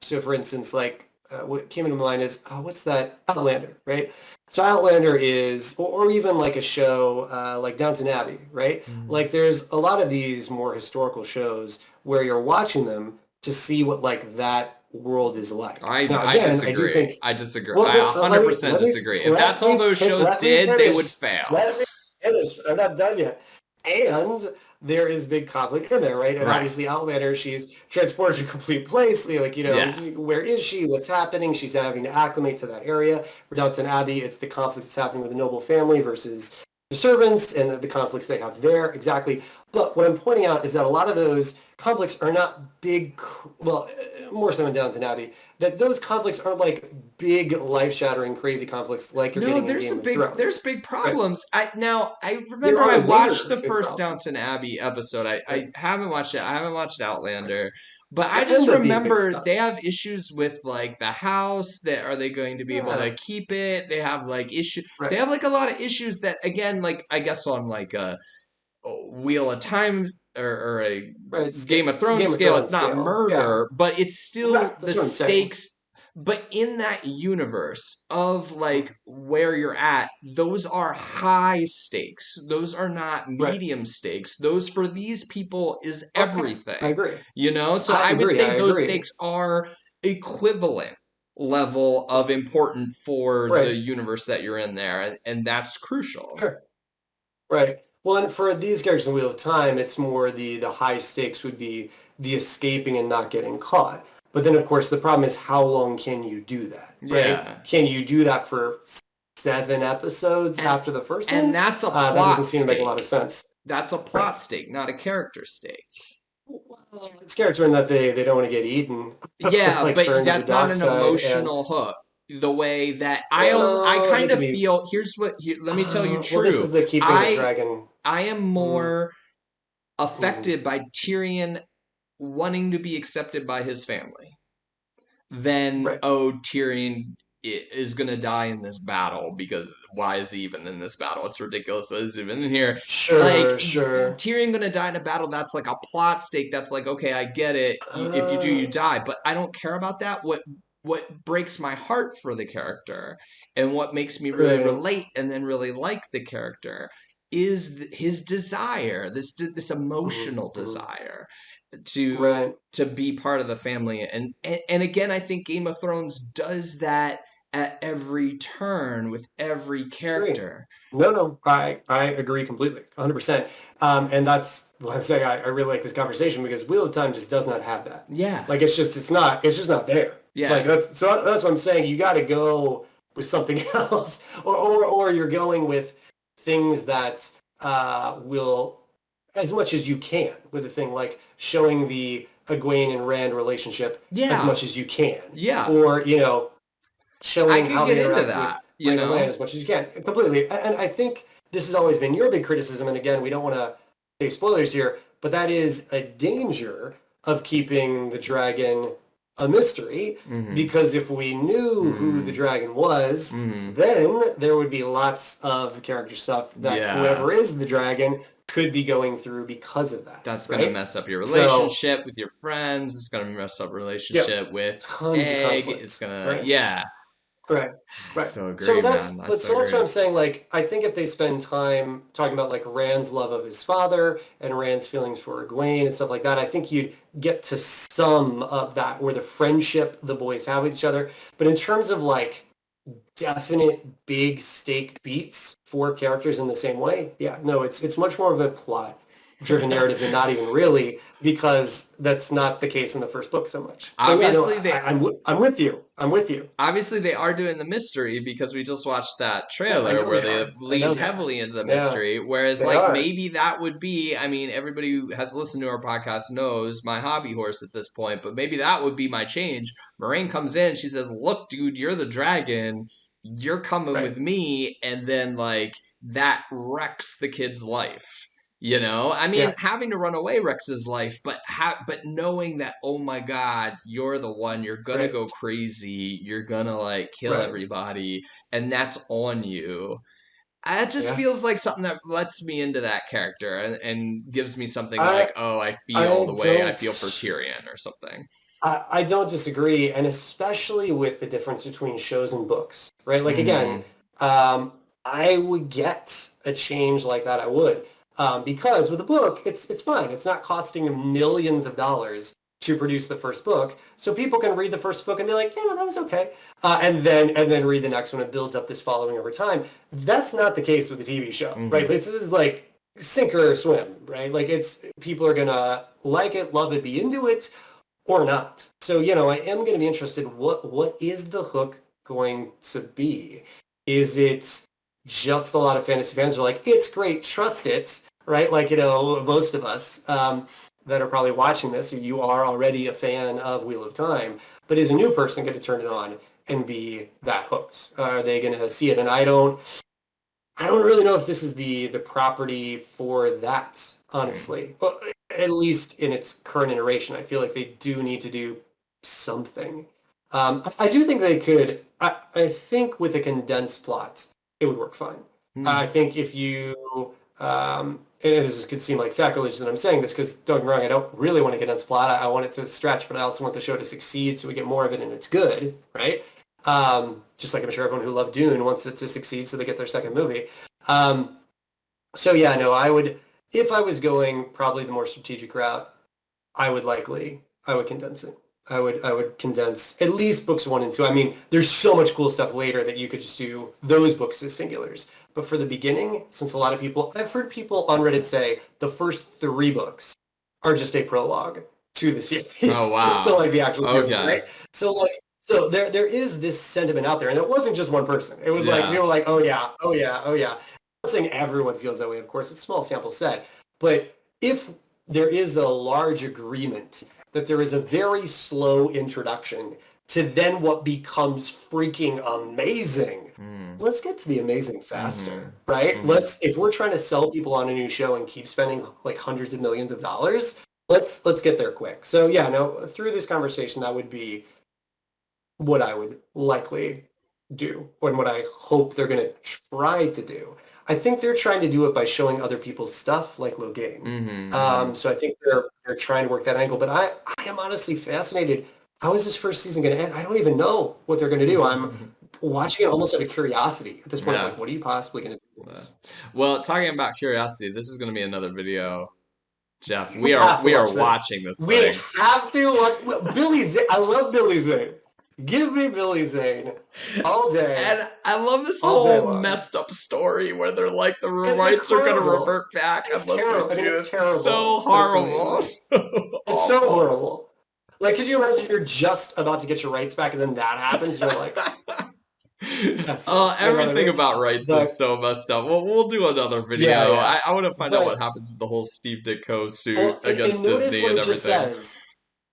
[SPEAKER 2] So, for instance, like what came into mind is what's that Outlander, right? So Outlander is, or even like a show like Downton Abbey, right? Like there's a lot of these more historical shows where you're watching them to see what like that world is like. Now,
[SPEAKER 1] I
[SPEAKER 2] again, I do
[SPEAKER 1] disagree.
[SPEAKER 2] think.
[SPEAKER 1] I disagree.
[SPEAKER 2] Well,
[SPEAKER 1] I
[SPEAKER 2] let me
[SPEAKER 1] 100% disagree. If
[SPEAKER 2] let
[SPEAKER 1] that's all
[SPEAKER 2] me
[SPEAKER 1] those shows
[SPEAKER 2] let me
[SPEAKER 1] did, they would
[SPEAKER 2] finish.
[SPEAKER 1] fail.
[SPEAKER 2] Let me finish. I'm not done yet. And there is big conflict in there, right? And
[SPEAKER 1] Right.
[SPEAKER 2] obviously, Outlander, she's transported to a complete place. Like,
[SPEAKER 1] Yeah.
[SPEAKER 2] where is she? What's happening? She's having to acclimate to that area. For Downton Abbey, it's the conflict that's happening with the noble family versus the servants and the conflicts they have there. Exactly. But what I'm pointing out is that a lot of those conflicts are not big, well, more so in Downton Abbey, that those conflicts aren't like big, life-shattering, crazy conflicts like you're
[SPEAKER 1] No,
[SPEAKER 2] getting in Game of
[SPEAKER 1] there's
[SPEAKER 2] Thrones.
[SPEAKER 1] big
[SPEAKER 2] Right.
[SPEAKER 1] problems. I
[SPEAKER 2] There
[SPEAKER 1] remember I
[SPEAKER 2] are
[SPEAKER 1] watched
[SPEAKER 2] later
[SPEAKER 1] the
[SPEAKER 2] big
[SPEAKER 1] first
[SPEAKER 2] problems.
[SPEAKER 1] Downton Abbey episode. I
[SPEAKER 2] Right.
[SPEAKER 1] haven't watched it. I haven't watched
[SPEAKER 2] Right.
[SPEAKER 1] Outlander. But I
[SPEAKER 2] It
[SPEAKER 1] just
[SPEAKER 2] ends up being big
[SPEAKER 1] remember they
[SPEAKER 2] stuff.
[SPEAKER 1] have issues with like the house. That are they going to be able
[SPEAKER 2] Yeah.
[SPEAKER 1] to keep it? They have like issue. They
[SPEAKER 2] Right.
[SPEAKER 1] have like a lot of issues that again, like I guess on like a Wheel of Time or a
[SPEAKER 2] Right. It's
[SPEAKER 1] Game of Thrones
[SPEAKER 2] Game of
[SPEAKER 1] scale, it's
[SPEAKER 2] Thrones
[SPEAKER 1] not
[SPEAKER 2] scale. Yeah.
[SPEAKER 1] murder, but it's still
[SPEAKER 2] Right.
[SPEAKER 1] the
[SPEAKER 2] That's what I'm saying.
[SPEAKER 1] stakes. But in that universe of like where you're at, those are high stakes. Those are not
[SPEAKER 2] Right.
[SPEAKER 1] medium stakes. Those for these people is
[SPEAKER 2] Okay. I
[SPEAKER 1] everything,
[SPEAKER 2] agree.
[SPEAKER 1] you know? So
[SPEAKER 2] I
[SPEAKER 1] I would
[SPEAKER 2] agree. I
[SPEAKER 1] say those
[SPEAKER 2] agree.
[SPEAKER 1] stakes are equivalent level of important for the
[SPEAKER 2] Right.
[SPEAKER 1] universe that you're in there. And that's crucial.
[SPEAKER 2] Sure. Right. Well, and for these characters in Wheel of Time, it's more the high stakes would be the escaping and not getting caught. But then, of course, the problem is how long can you do that, right?
[SPEAKER 1] Yeah.
[SPEAKER 2] Can you do that for 7 episodes
[SPEAKER 1] And
[SPEAKER 2] after the first
[SPEAKER 1] and
[SPEAKER 2] one?
[SPEAKER 1] that's a
[SPEAKER 2] That doesn't
[SPEAKER 1] plot
[SPEAKER 2] seem to make a lot
[SPEAKER 1] stake.
[SPEAKER 2] of sense.
[SPEAKER 1] That's a
[SPEAKER 2] Right.
[SPEAKER 1] plot stake, not a character stake.
[SPEAKER 2] Well, it's character in that they don't want to get eaten,
[SPEAKER 1] Yeah,
[SPEAKER 2] like
[SPEAKER 1] but
[SPEAKER 2] turn to the
[SPEAKER 1] that's not
[SPEAKER 2] dark
[SPEAKER 1] an
[SPEAKER 2] side, and
[SPEAKER 1] emotional hook. The way that I
[SPEAKER 2] well, they
[SPEAKER 1] kind
[SPEAKER 2] can
[SPEAKER 1] of
[SPEAKER 2] be.
[SPEAKER 1] feel, let me tell you
[SPEAKER 2] Well, this
[SPEAKER 1] true.
[SPEAKER 2] is the keeping the
[SPEAKER 1] I
[SPEAKER 2] dragon.
[SPEAKER 1] I am
[SPEAKER 2] Mm,
[SPEAKER 1] more
[SPEAKER 2] mm,
[SPEAKER 1] affected by Tyrion wanting to be accepted by his family than,
[SPEAKER 2] right.
[SPEAKER 1] oh, Tyrion is gonna die in this battle because why is he even in this battle? It's ridiculous that he's even in here. Like
[SPEAKER 2] Sure, sure.
[SPEAKER 1] Tyrion gonna die in a battle, that's like a plot stake. That's like, okay, I get it. If you do,
[SPEAKER 2] Uh,
[SPEAKER 1] you die. But I don't care about that. What breaks my heart for the character and what makes me really
[SPEAKER 2] right.
[SPEAKER 1] relate and then really like the character is his desire, this
[SPEAKER 2] Mhm,
[SPEAKER 1] emotional
[SPEAKER 2] mhm.
[SPEAKER 1] desire to
[SPEAKER 2] Right.
[SPEAKER 1] to be part of the family. And again, I think Game of Thrones does that at every turn with every
[SPEAKER 2] Agree.
[SPEAKER 1] character.
[SPEAKER 2] No, no, I agree completely, 100%. And that's why I'm saying I really like this conversation because Wheel of Time just does not have that.
[SPEAKER 1] Yeah.
[SPEAKER 2] Like it's just not there. Like
[SPEAKER 1] Yeah.
[SPEAKER 2] that's what I'm saying. You got to go with something else, or you're going with things that will, as much as you can, with a thing like showing the Egwene and Rand relationship as
[SPEAKER 1] Yeah.
[SPEAKER 2] much as you can,
[SPEAKER 1] Yeah.
[SPEAKER 2] or
[SPEAKER 1] I
[SPEAKER 2] showing
[SPEAKER 1] could
[SPEAKER 2] how they
[SPEAKER 1] get into
[SPEAKER 2] interact with
[SPEAKER 1] that, you
[SPEAKER 2] Rand and Lan
[SPEAKER 1] know?
[SPEAKER 2] as much as you can. Completely. And I think this has always been your big criticism. And again, we don't want to say spoilers here, but that is a danger of keeping the dragon a mystery.
[SPEAKER 1] Mhm.
[SPEAKER 2] Because if we knew who the
[SPEAKER 1] Mhm.
[SPEAKER 2] dragon was,
[SPEAKER 1] Mhm.
[SPEAKER 2] then there would be lots of character stuff that
[SPEAKER 1] Yeah.
[SPEAKER 2] whoever is the dragon could be going through because of that,
[SPEAKER 1] That's gonna
[SPEAKER 2] right?
[SPEAKER 1] mess up your
[SPEAKER 2] So,
[SPEAKER 1] relationship with your friends. It's gonna mess up
[SPEAKER 2] yep,
[SPEAKER 1] relationship with
[SPEAKER 2] tons of
[SPEAKER 1] Egg. It's
[SPEAKER 2] conflict,
[SPEAKER 1] gonna,
[SPEAKER 2] right?
[SPEAKER 1] yeah.
[SPEAKER 2] Right.
[SPEAKER 1] I
[SPEAKER 2] Right.
[SPEAKER 1] so
[SPEAKER 2] So
[SPEAKER 1] agree,
[SPEAKER 2] that's
[SPEAKER 1] man. I
[SPEAKER 2] but
[SPEAKER 1] so
[SPEAKER 2] so that's what
[SPEAKER 1] agree.
[SPEAKER 2] I'm saying. Like, I think if they spend time talking about like Rand's love of his father and Rand's feelings for Egwene and stuff like that, I think you'd get to some of that where the friendship the boys have with each other. But in terms of like definite big stake beats for characters in the same way, yeah, no, it's much more of a plot driven narrative than not even really because that's not the case in the first book so much. So yeah, no,
[SPEAKER 1] Obviously, they
[SPEAKER 2] I'm with you. I'm with you.
[SPEAKER 1] obviously they are doing the mystery because we just watched that
[SPEAKER 2] Yeah, I
[SPEAKER 1] trailer
[SPEAKER 2] know
[SPEAKER 1] where
[SPEAKER 2] they
[SPEAKER 1] they
[SPEAKER 2] are. I know
[SPEAKER 1] leaned
[SPEAKER 2] they are.
[SPEAKER 1] heavily into the
[SPEAKER 2] Yeah,
[SPEAKER 1] mystery. Whereas,
[SPEAKER 2] they
[SPEAKER 1] like,
[SPEAKER 2] are.
[SPEAKER 1] maybe that would be, I mean, everybody who has listened to our podcast knows my hobby horse at this point, but maybe that would be my change. Moraine comes in, she says, "Look, dude, you're the dragon. You're coming
[SPEAKER 2] Right.
[SPEAKER 1] with me." And then, like, that wrecks the kid's life. You know, I mean,
[SPEAKER 2] Yeah.
[SPEAKER 1] having to run away wrecks his life, but knowing that, oh my God, you're the one, you're gonna
[SPEAKER 2] Right.
[SPEAKER 1] go crazy, you're gonna like kill
[SPEAKER 2] Right.
[SPEAKER 1] everybody, and that's on you. That just
[SPEAKER 2] Yeah.
[SPEAKER 1] feels like something that lets me into that character and gives me something like,
[SPEAKER 2] I
[SPEAKER 1] oh, I feel the
[SPEAKER 2] I
[SPEAKER 1] way I
[SPEAKER 2] don't
[SPEAKER 1] feel for Tyrion or something.
[SPEAKER 2] I don't disagree, and especially with the difference between shows and books, right? Like again,
[SPEAKER 1] Mm-hmm.
[SPEAKER 2] I would get a change like that. I would, because with a book, it's fine. It's not costing millions of dollars to produce the first book, so people can read the first book and be like, yeah, that was okay, and then read the next one. It builds up this following over time. That's not the case with the TV show, right?
[SPEAKER 1] Mm-hmm.
[SPEAKER 2] This is like sink or swim, right? Like it's people are gonna like it, love it, be into it or not. So, I am going to be interested. What is the hook going to be? Is it just a lot of fantasy fans are like, it's great, trust it, right? Like, most of us that are probably watching this, you are already a fan of Wheel of Time, but is a new person going to turn it on and be that hooked? Are they going to see it? And I don't really know if this is the property for that, honestly. Well, at least in its current iteration, I feel like they do need to do something. I do think they could. I think with a condensed plot, it would work fine. I
[SPEAKER 1] Mm-hmm.
[SPEAKER 2] think if you and this could seem like sacrilege that I'm saying this because don't get me wrong, I don't really want to condense plot. I want it to stretch, but I also want the show to succeed so we get more of it and it's good, right? Just like I'm sure everyone who loved Dune wants it to succeed so they get their second movie. Um, so yeah, no, I would, if I was going probably the more strategic route, I would condense it. I would condense at least books one and two. I mean, there's so much cool stuff later that you could just do those books as singulars. But for the beginning, since a lot of people, I've heard people on Reddit say the first three books are just a prologue to the series,
[SPEAKER 1] Oh
[SPEAKER 2] to
[SPEAKER 1] wow.
[SPEAKER 2] like the actual series,
[SPEAKER 1] Okay.
[SPEAKER 2] right? So like, so there is this sentiment out there, and it wasn't just one person. It was like
[SPEAKER 1] Yeah.
[SPEAKER 2] people were like, oh yeah, oh yeah, oh yeah. I'm not saying everyone feels that way, of course. It's a small sample set, but if there is a large agreement that there is a very slow introduction to then what becomes freaking amazing.
[SPEAKER 1] Mm.
[SPEAKER 2] Let's get to the amazing
[SPEAKER 1] Mm-hmm.
[SPEAKER 2] faster, right?
[SPEAKER 1] Mm-hmm.
[SPEAKER 2] If we're trying to sell people on a new show and keep spending like hundreds of millions of dollars, let's get there quick. So yeah, no, through this conversation, that would be what I would likely do, and what I hope they're going to try to do. I think they're trying to do it by showing other people's stuff, like Logain.
[SPEAKER 1] Mm-hmm.
[SPEAKER 2] So I think they're trying to work that angle. But I am honestly fascinated. How is this first season going to end? I don't even know what they're going to do. I'm
[SPEAKER 1] Mm-hmm.
[SPEAKER 2] watching it almost out of curiosity at this point. I'm
[SPEAKER 1] Yeah.
[SPEAKER 2] like, what are you possibly going to do with
[SPEAKER 1] Yeah.
[SPEAKER 2] this?
[SPEAKER 1] Well, talking about curiosity, this is going to be another video, Jeff.
[SPEAKER 2] We
[SPEAKER 1] We are
[SPEAKER 2] have to
[SPEAKER 1] we are
[SPEAKER 2] watch this.
[SPEAKER 1] watching this
[SPEAKER 2] We
[SPEAKER 1] thing.
[SPEAKER 2] have to watch well, Billy Zane. I love Billy Zane. Give me Billy Zane all day,
[SPEAKER 1] And I love this
[SPEAKER 2] all day
[SPEAKER 1] whole
[SPEAKER 2] long.
[SPEAKER 1] messed up story where they're like the
[SPEAKER 2] It's
[SPEAKER 1] rights are going to
[SPEAKER 2] incredible.
[SPEAKER 1] revert back
[SPEAKER 2] It's
[SPEAKER 1] unless we
[SPEAKER 2] terrible. I mean,
[SPEAKER 1] do
[SPEAKER 2] it's
[SPEAKER 1] it. So
[SPEAKER 2] terrible, but it's
[SPEAKER 1] horrible.
[SPEAKER 2] amazing.
[SPEAKER 1] So
[SPEAKER 2] It's so
[SPEAKER 1] awful.
[SPEAKER 2] horrible. Like, could you imagine you're just about to get your rights back and then that happens? You're like, F you. You know what I
[SPEAKER 1] Everything
[SPEAKER 2] mean?
[SPEAKER 1] about rights is
[SPEAKER 2] But
[SPEAKER 1] so messed up. We'll do another
[SPEAKER 2] yeah,
[SPEAKER 1] video.
[SPEAKER 2] yeah.
[SPEAKER 1] I want to find out what
[SPEAKER 2] But
[SPEAKER 1] happens with the whole Steve Ditko suit
[SPEAKER 2] well, and
[SPEAKER 1] against
[SPEAKER 2] notice
[SPEAKER 1] Disney
[SPEAKER 2] what
[SPEAKER 1] and
[SPEAKER 2] it just
[SPEAKER 1] everything.
[SPEAKER 2] says.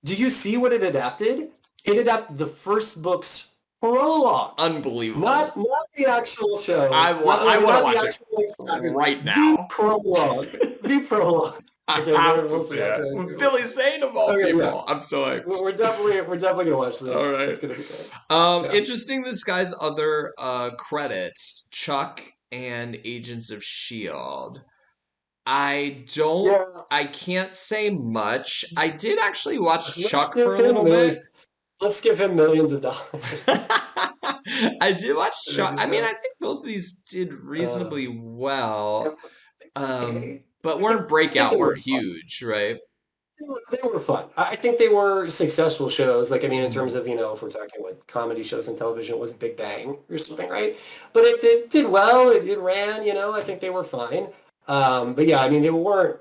[SPEAKER 2] Do you see what it adapted? It adapted the first book's prologue.
[SPEAKER 1] Unbelievable.
[SPEAKER 2] Not the actual show.
[SPEAKER 1] I want to
[SPEAKER 2] Not the
[SPEAKER 1] watch it
[SPEAKER 2] actual like, chapters.
[SPEAKER 1] right
[SPEAKER 2] The
[SPEAKER 1] now.
[SPEAKER 2] prologue. The prologue.
[SPEAKER 1] I
[SPEAKER 2] Okay,
[SPEAKER 1] have to
[SPEAKER 2] we'll
[SPEAKER 1] see
[SPEAKER 2] see.
[SPEAKER 1] it.
[SPEAKER 2] Okay,
[SPEAKER 1] With Billy Zane of all
[SPEAKER 2] okay, yeah.
[SPEAKER 1] people. I'm so hyped.
[SPEAKER 2] We're definitely gonna watch
[SPEAKER 1] All
[SPEAKER 2] this.
[SPEAKER 1] right.
[SPEAKER 2] It's gonna be good. Yeah.
[SPEAKER 1] Interesting this guy's other credits, Chuck and Agents of Shield. I don't
[SPEAKER 2] Yeah.
[SPEAKER 1] I can't say much. I did actually watch
[SPEAKER 2] Let's
[SPEAKER 1] Chuck for
[SPEAKER 2] give
[SPEAKER 1] a little
[SPEAKER 2] him
[SPEAKER 1] bit.
[SPEAKER 2] let's give him millions of dollars.
[SPEAKER 1] I did watch
[SPEAKER 2] I think
[SPEAKER 1] Chuck.
[SPEAKER 2] he's
[SPEAKER 1] I mean, I
[SPEAKER 2] got,
[SPEAKER 1] think both of these did
[SPEAKER 2] uh,
[SPEAKER 1] reasonably well.
[SPEAKER 2] okay.
[SPEAKER 1] But
[SPEAKER 2] I think they were
[SPEAKER 1] weren't
[SPEAKER 2] fun.
[SPEAKER 1] huge, right?
[SPEAKER 2] They were fun. I think they were successful shows. Like, I mean, in terms
[SPEAKER 1] Mhm.
[SPEAKER 2] of, if we're talking what comedy shows on television, it wasn't Big Bang or something, right? But did well. It ran, I think they were fine. But yeah, I mean, they weren't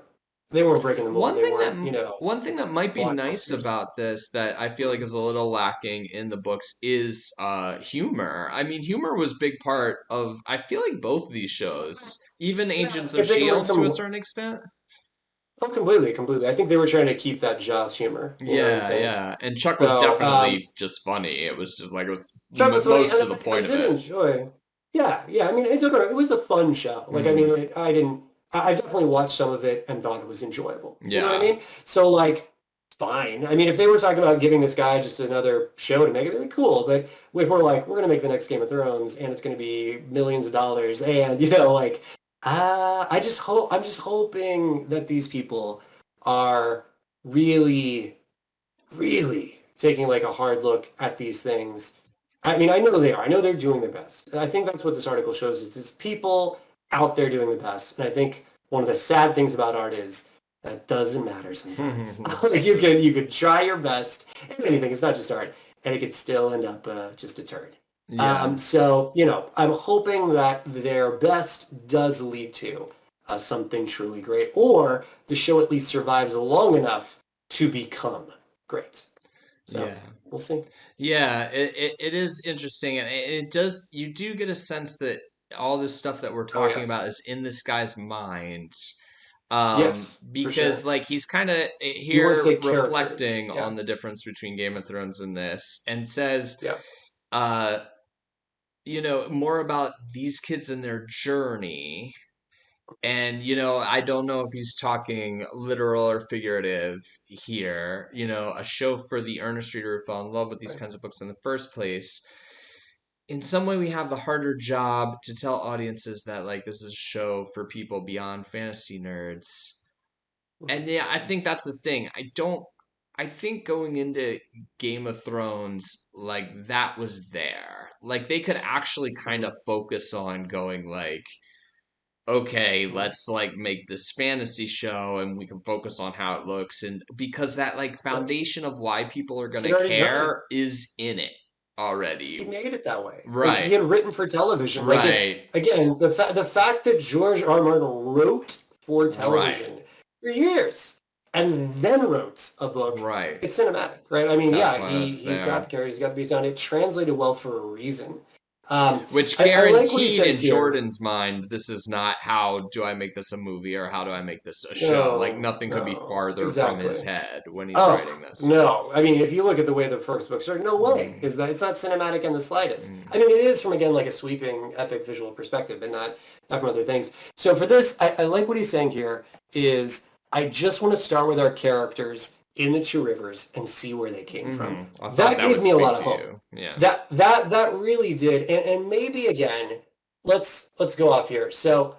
[SPEAKER 2] breaking the mold.
[SPEAKER 1] One
[SPEAKER 2] They
[SPEAKER 1] thing
[SPEAKER 2] weren't,
[SPEAKER 1] that one thing that might be nice
[SPEAKER 2] blockbusters.
[SPEAKER 1] about this that I feel like is a little lacking in the books is humor. I mean, humor was a big part of I feel like both of these shows, even
[SPEAKER 2] Yeah,
[SPEAKER 1] Agents of
[SPEAKER 2] if they can bring
[SPEAKER 1] Shield to a
[SPEAKER 2] some,
[SPEAKER 1] certain extent.
[SPEAKER 2] oh, completely, completely. I think they were trying to keep that Jaws humor. You know what I'm
[SPEAKER 1] Yeah,
[SPEAKER 2] saying?
[SPEAKER 1] yeah. And Chuck was
[SPEAKER 2] So,
[SPEAKER 1] definitely just funny. It was just like it was
[SPEAKER 2] Chuck was funny,
[SPEAKER 1] most
[SPEAKER 2] and
[SPEAKER 1] of the
[SPEAKER 2] I
[SPEAKER 1] point of
[SPEAKER 2] did
[SPEAKER 1] it.
[SPEAKER 2] enjoy. Yeah, yeah. I mean, it was a fun show. Like, I
[SPEAKER 1] Hmm.
[SPEAKER 2] mean, I didn't. I definitely watched some of it and thought it was enjoyable. You know what I
[SPEAKER 1] Yeah.
[SPEAKER 2] mean? So, like, fine. I mean, if they were talking about giving this guy just another show to make it really cool, but if we're like, we're gonna make the next Game of Thrones, and it's gonna be millions of dollars, and like, I'm just hoping that these people are really really taking like a hard look at these things. I mean, I know they are. I know they're doing their best. And I think that's what this article shows is it's people out there doing the best. And I think one of the sad things about art is that it doesn't matter sometimes.
[SPEAKER 1] It's
[SPEAKER 2] Like you
[SPEAKER 1] true.
[SPEAKER 2] can you could try your best in anything. It's not just art, and it could still end up just a turd.
[SPEAKER 1] Yeah.
[SPEAKER 2] So I'm hoping that their best does lead to something truly great, or the show at least survives long enough to become great. So
[SPEAKER 1] Yeah.
[SPEAKER 2] we'll see.
[SPEAKER 1] Yeah, it is interesting, and it does. You do get a sense that all this stuff that we're
[SPEAKER 2] Oh
[SPEAKER 1] talking
[SPEAKER 2] yeah.
[SPEAKER 1] about is in this guy's mind,
[SPEAKER 2] Yes, for
[SPEAKER 1] because
[SPEAKER 2] sure.
[SPEAKER 1] like he's kind of
[SPEAKER 2] You want to
[SPEAKER 1] here
[SPEAKER 2] say characters.
[SPEAKER 1] reflecting
[SPEAKER 2] Yeah.
[SPEAKER 1] on the difference between Game of Thrones and this, and says,
[SPEAKER 2] Yeah.
[SPEAKER 1] uh, more about these kids and their journey. And, I don't know if he's talking literal or figurative here. A show for the earnest reader who fell in love with these
[SPEAKER 2] Right.
[SPEAKER 1] kinds of books in the first place. in some way we have the harder job to tell audiences that like this is a show for people beyond fantasy nerds. And yeah, I think that's the thing. I think going into Game of Thrones, like that was there. Like they could actually kind
[SPEAKER 2] Mhm.
[SPEAKER 1] of focus on going like, okay,
[SPEAKER 2] Mhm.
[SPEAKER 1] let's like make this fantasy show and we can focus on how it looks, and because that like
[SPEAKER 2] But
[SPEAKER 1] foundation of why people are going
[SPEAKER 2] he'd
[SPEAKER 1] to
[SPEAKER 2] already done it.
[SPEAKER 1] care is in it already.
[SPEAKER 2] He made it that way. Like he
[SPEAKER 1] Right.
[SPEAKER 2] had written for television. Like it's
[SPEAKER 1] Right.
[SPEAKER 2] again the fact that George R. R. Martin wrote for
[SPEAKER 1] Right.
[SPEAKER 2] television for years and then wrote a book.
[SPEAKER 1] Right.
[SPEAKER 2] It's cinematic, right? I mean,
[SPEAKER 1] That's
[SPEAKER 2] yeah,
[SPEAKER 1] why that's
[SPEAKER 2] he's got the
[SPEAKER 1] there.
[SPEAKER 2] character, he's got the beast on it. Translated well for a reason. Um,
[SPEAKER 1] Which
[SPEAKER 2] I like what he
[SPEAKER 1] guaranteed
[SPEAKER 2] says
[SPEAKER 1] in
[SPEAKER 2] here.
[SPEAKER 1] Jordan's mind, this is not how do I make this a movie or how do I make this a show. Like
[SPEAKER 2] No,
[SPEAKER 1] nothing could be
[SPEAKER 2] no,
[SPEAKER 1] farther from his
[SPEAKER 2] exactly.
[SPEAKER 1] head when he's
[SPEAKER 2] Oh,
[SPEAKER 1] writing this.
[SPEAKER 2] no. I mean, if you look at the way the first books are, no way
[SPEAKER 1] Mm,
[SPEAKER 2] is that it's not cinematic in the slightest.
[SPEAKER 1] mm.
[SPEAKER 2] I mean, it is from again like a sweeping, epic visual perspective, but not from other things. So for this, I like what he's saying here is I just want to start with our characters in the Two Rivers and see where they came from.
[SPEAKER 1] I thought
[SPEAKER 2] That
[SPEAKER 1] that would
[SPEAKER 2] gave me a
[SPEAKER 1] speak
[SPEAKER 2] lot of
[SPEAKER 1] to
[SPEAKER 2] hope.
[SPEAKER 1] you. Yeah.
[SPEAKER 2] That really did. And maybe again, let's go off here. So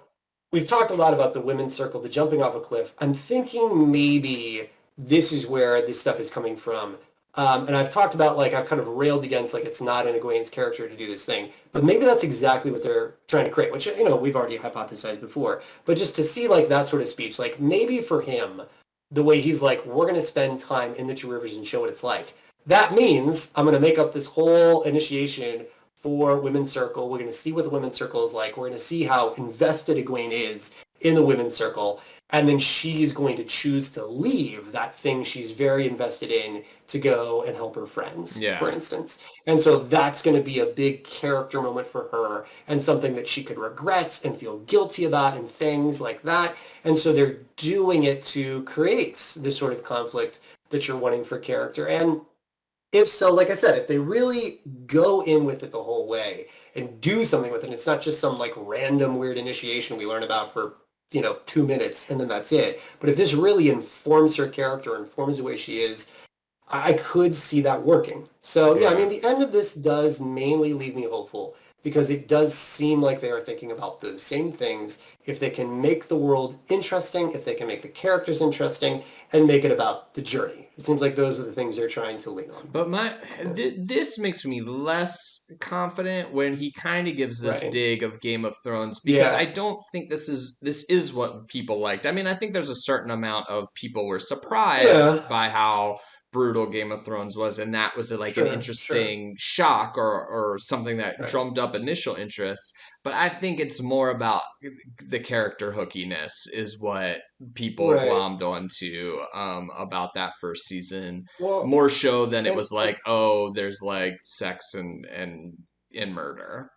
[SPEAKER 2] we've talked a lot about the women's circle, the jumping off a cliff. I'm thinking maybe this is where this stuff is coming from. And I've talked about like I've kind of railed against like it's not in Egwene's character to do this thing, but maybe that's exactly what they're trying to create, which we've already hypothesized before. But just to see like that sort of speech, like maybe for him, the way he's like, we're going to spend time in the Two Rivers and show what it's like. That means I'm going to make up this whole initiation for Women's Circle. We're going to see what the Women's Circle is like. We're going to see how invested Egwene is in the Women's Circle. And then she's going to choose to leave that thing she's very invested in to go and help her friends, for
[SPEAKER 1] Yeah.
[SPEAKER 2] instance. And so that's going to be a big character moment for her and something that she could regret and feel guilty about and things like that. And so they're doing it to create this sort of conflict that you're wanting for character. And if so, like I said, if they really go in with it the whole way and do something with it, it's not just some like random weird initiation we learn about for, 2 minutes and then that's it. But if this really informs her character, informs the way she is, I could see that working. So yeah, I mean,
[SPEAKER 1] Yeah.
[SPEAKER 2] the end of this does mainly leave me hopeful because it does seem like they are thinking about those same things. If they can make the world interesting, if they can make the characters interesting, and make it about the journey, it seems like those are the things they're trying to lean on.
[SPEAKER 1] But
[SPEAKER 2] Yeah.
[SPEAKER 1] this makes me less confident when he kind of gives this
[SPEAKER 2] Right.
[SPEAKER 1] dig of Game of Thrones, because I
[SPEAKER 2] Yeah.
[SPEAKER 1] don't think this is what people liked. I mean, I think there's a certain amount of people were surprised
[SPEAKER 2] Yeah.
[SPEAKER 1] by how brutal Game of Thrones was, and that was like an
[SPEAKER 2] Sure. Sure.
[SPEAKER 1] interesting shock or something that
[SPEAKER 2] Right.
[SPEAKER 1] drummed up initial interest. But I think it's more about the character hookiness is what people
[SPEAKER 2] Right.
[SPEAKER 1] glommed onto about that first season,
[SPEAKER 2] Well,
[SPEAKER 1] more show than it
[SPEAKER 2] and,
[SPEAKER 1] was
[SPEAKER 2] and
[SPEAKER 1] like, oh, there's like sex and murder.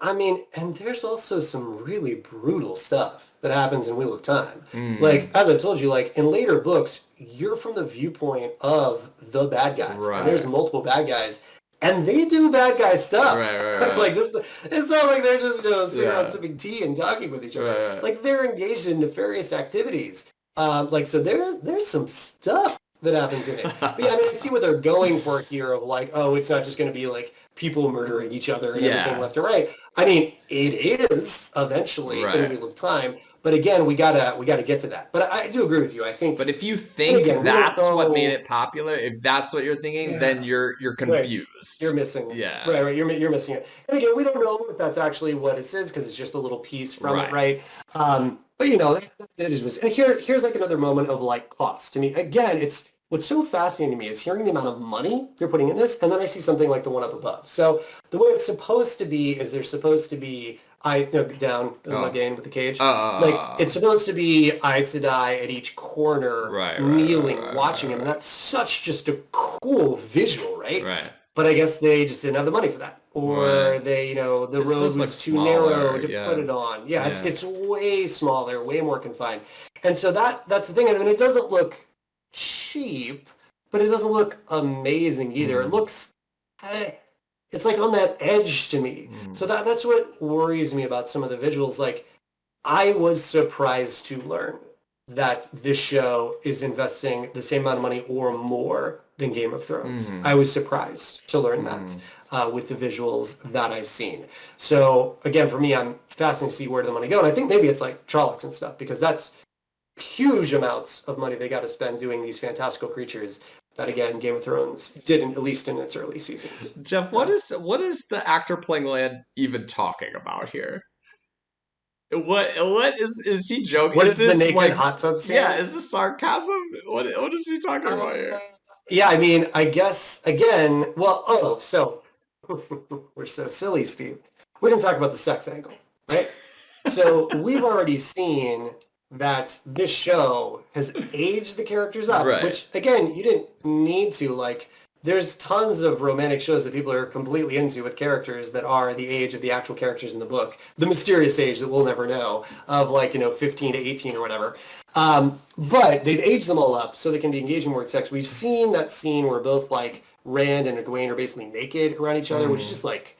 [SPEAKER 2] I mean, and there's also some really brutal stuff that happens in Wheel of Time. Like,
[SPEAKER 1] Mm,
[SPEAKER 2] as I told you, like in later books, you're from the viewpoint of the bad guys, and there's
[SPEAKER 1] right,
[SPEAKER 2] multiple bad guys, and they do bad guy stuff.
[SPEAKER 1] right, right, right.
[SPEAKER 2] Like this, it's not like they're just sitting around
[SPEAKER 1] Yeah,
[SPEAKER 2] sipping tea and talking with each other.
[SPEAKER 1] right,
[SPEAKER 2] Like they're engaged in nefarious activities. Like so, there's some stuff that happens in it. But yeah, I mean, I see what they're going for here of like, oh, it's not just going to be like people murdering each other and everything
[SPEAKER 1] yeah,
[SPEAKER 2] left and right. I mean, it is eventually in a
[SPEAKER 1] right.
[SPEAKER 2] Wheel of Time, but again, we gotta get to that. But I do agree with you. I
[SPEAKER 1] But
[SPEAKER 2] think,
[SPEAKER 1] if you
[SPEAKER 2] and
[SPEAKER 1] think
[SPEAKER 2] again, we don't
[SPEAKER 1] that's what made
[SPEAKER 2] know.
[SPEAKER 1] it popular, if that's what you're thinking, then
[SPEAKER 2] Yeah,
[SPEAKER 1] you're
[SPEAKER 2] right.
[SPEAKER 1] confused.
[SPEAKER 2] You're missing.
[SPEAKER 1] Yeah,
[SPEAKER 2] Right, right. You're missing it. And again, we don't know if that's actually what it is because it's just a little piece from it,
[SPEAKER 1] right.
[SPEAKER 2] right? But it is. And here's like another moment of like cost to me. Again, it's what's so fascinating to me is hearing the amount of money they're putting in this, and then I see something like the one up above. So the way it's supposed to be is there's supposed to be down in
[SPEAKER 1] Oh,
[SPEAKER 2] Mundane with the cage. Like
[SPEAKER 1] uh,
[SPEAKER 2] it's supposed to be Aes Sedai at each corner,
[SPEAKER 1] right, right, right,
[SPEAKER 2] kneeling,
[SPEAKER 1] right,
[SPEAKER 2] watching him, and
[SPEAKER 1] right,
[SPEAKER 2] that's such just a cool visual, right?
[SPEAKER 1] right,
[SPEAKER 2] But I guess they just didn't have the money for that.
[SPEAKER 1] right.
[SPEAKER 2] Or they, the
[SPEAKER 1] This
[SPEAKER 2] road
[SPEAKER 1] does look
[SPEAKER 2] was too narrow
[SPEAKER 1] smaller.
[SPEAKER 2] to put
[SPEAKER 1] Yeah,
[SPEAKER 2] it on. Yeah, it's
[SPEAKER 1] yeah.
[SPEAKER 2] it's way smaller, way more confined. And so that's the thing. I mean, it doesn't look cheap, but it doesn't look amazing either. It
[SPEAKER 1] Mm,
[SPEAKER 2] looks eh, it's like on that edge to me. So
[SPEAKER 1] mm,
[SPEAKER 2] that's what worries me about some of the visuals. Like I was surprised to learn that this show is investing the same amount of money or more than Game of Thrones.
[SPEAKER 1] mm,
[SPEAKER 2] I was surprised to learn that.
[SPEAKER 1] mm.
[SPEAKER 2] with the visuals that I've seen. So again, for me, I'm fascinated to see where the money go. And I think maybe it's like Trollocs and stuff, because that's huge amounts of money they got to spend doing these fantastical creatures that, again, Game of Thrones didn't, at least in its early seasons.
[SPEAKER 1] Jeff,
[SPEAKER 2] So,
[SPEAKER 1] what is the actor playing Land even talking about here? What is he joking?
[SPEAKER 2] what
[SPEAKER 1] Is
[SPEAKER 2] is the
[SPEAKER 1] this
[SPEAKER 2] naked
[SPEAKER 1] like
[SPEAKER 2] hot tub
[SPEAKER 1] yeah,
[SPEAKER 2] scene?
[SPEAKER 1] is this sarcasm? What is he talking
[SPEAKER 2] Uh,
[SPEAKER 1] about here?
[SPEAKER 2] yeah, I mean, I guess, again, well, oh, so we're so silly, Steve. We didn't talk about the sex angle, right? So we've already seen that this show has aged the characters up,
[SPEAKER 1] Right.
[SPEAKER 2] which again, you didn't need to. Like, there's tons of romantic shows that people are completely into with characters that are the age of the actual characters in the book, the mysterious age that we'll never know of, like, 15 to 18 or whatever. But they've aged them all up so they can be engaging more with sex. We've seen that scene where both like Rand and Egwene are basically naked around each other, which is
[SPEAKER 1] Mm.
[SPEAKER 2] just like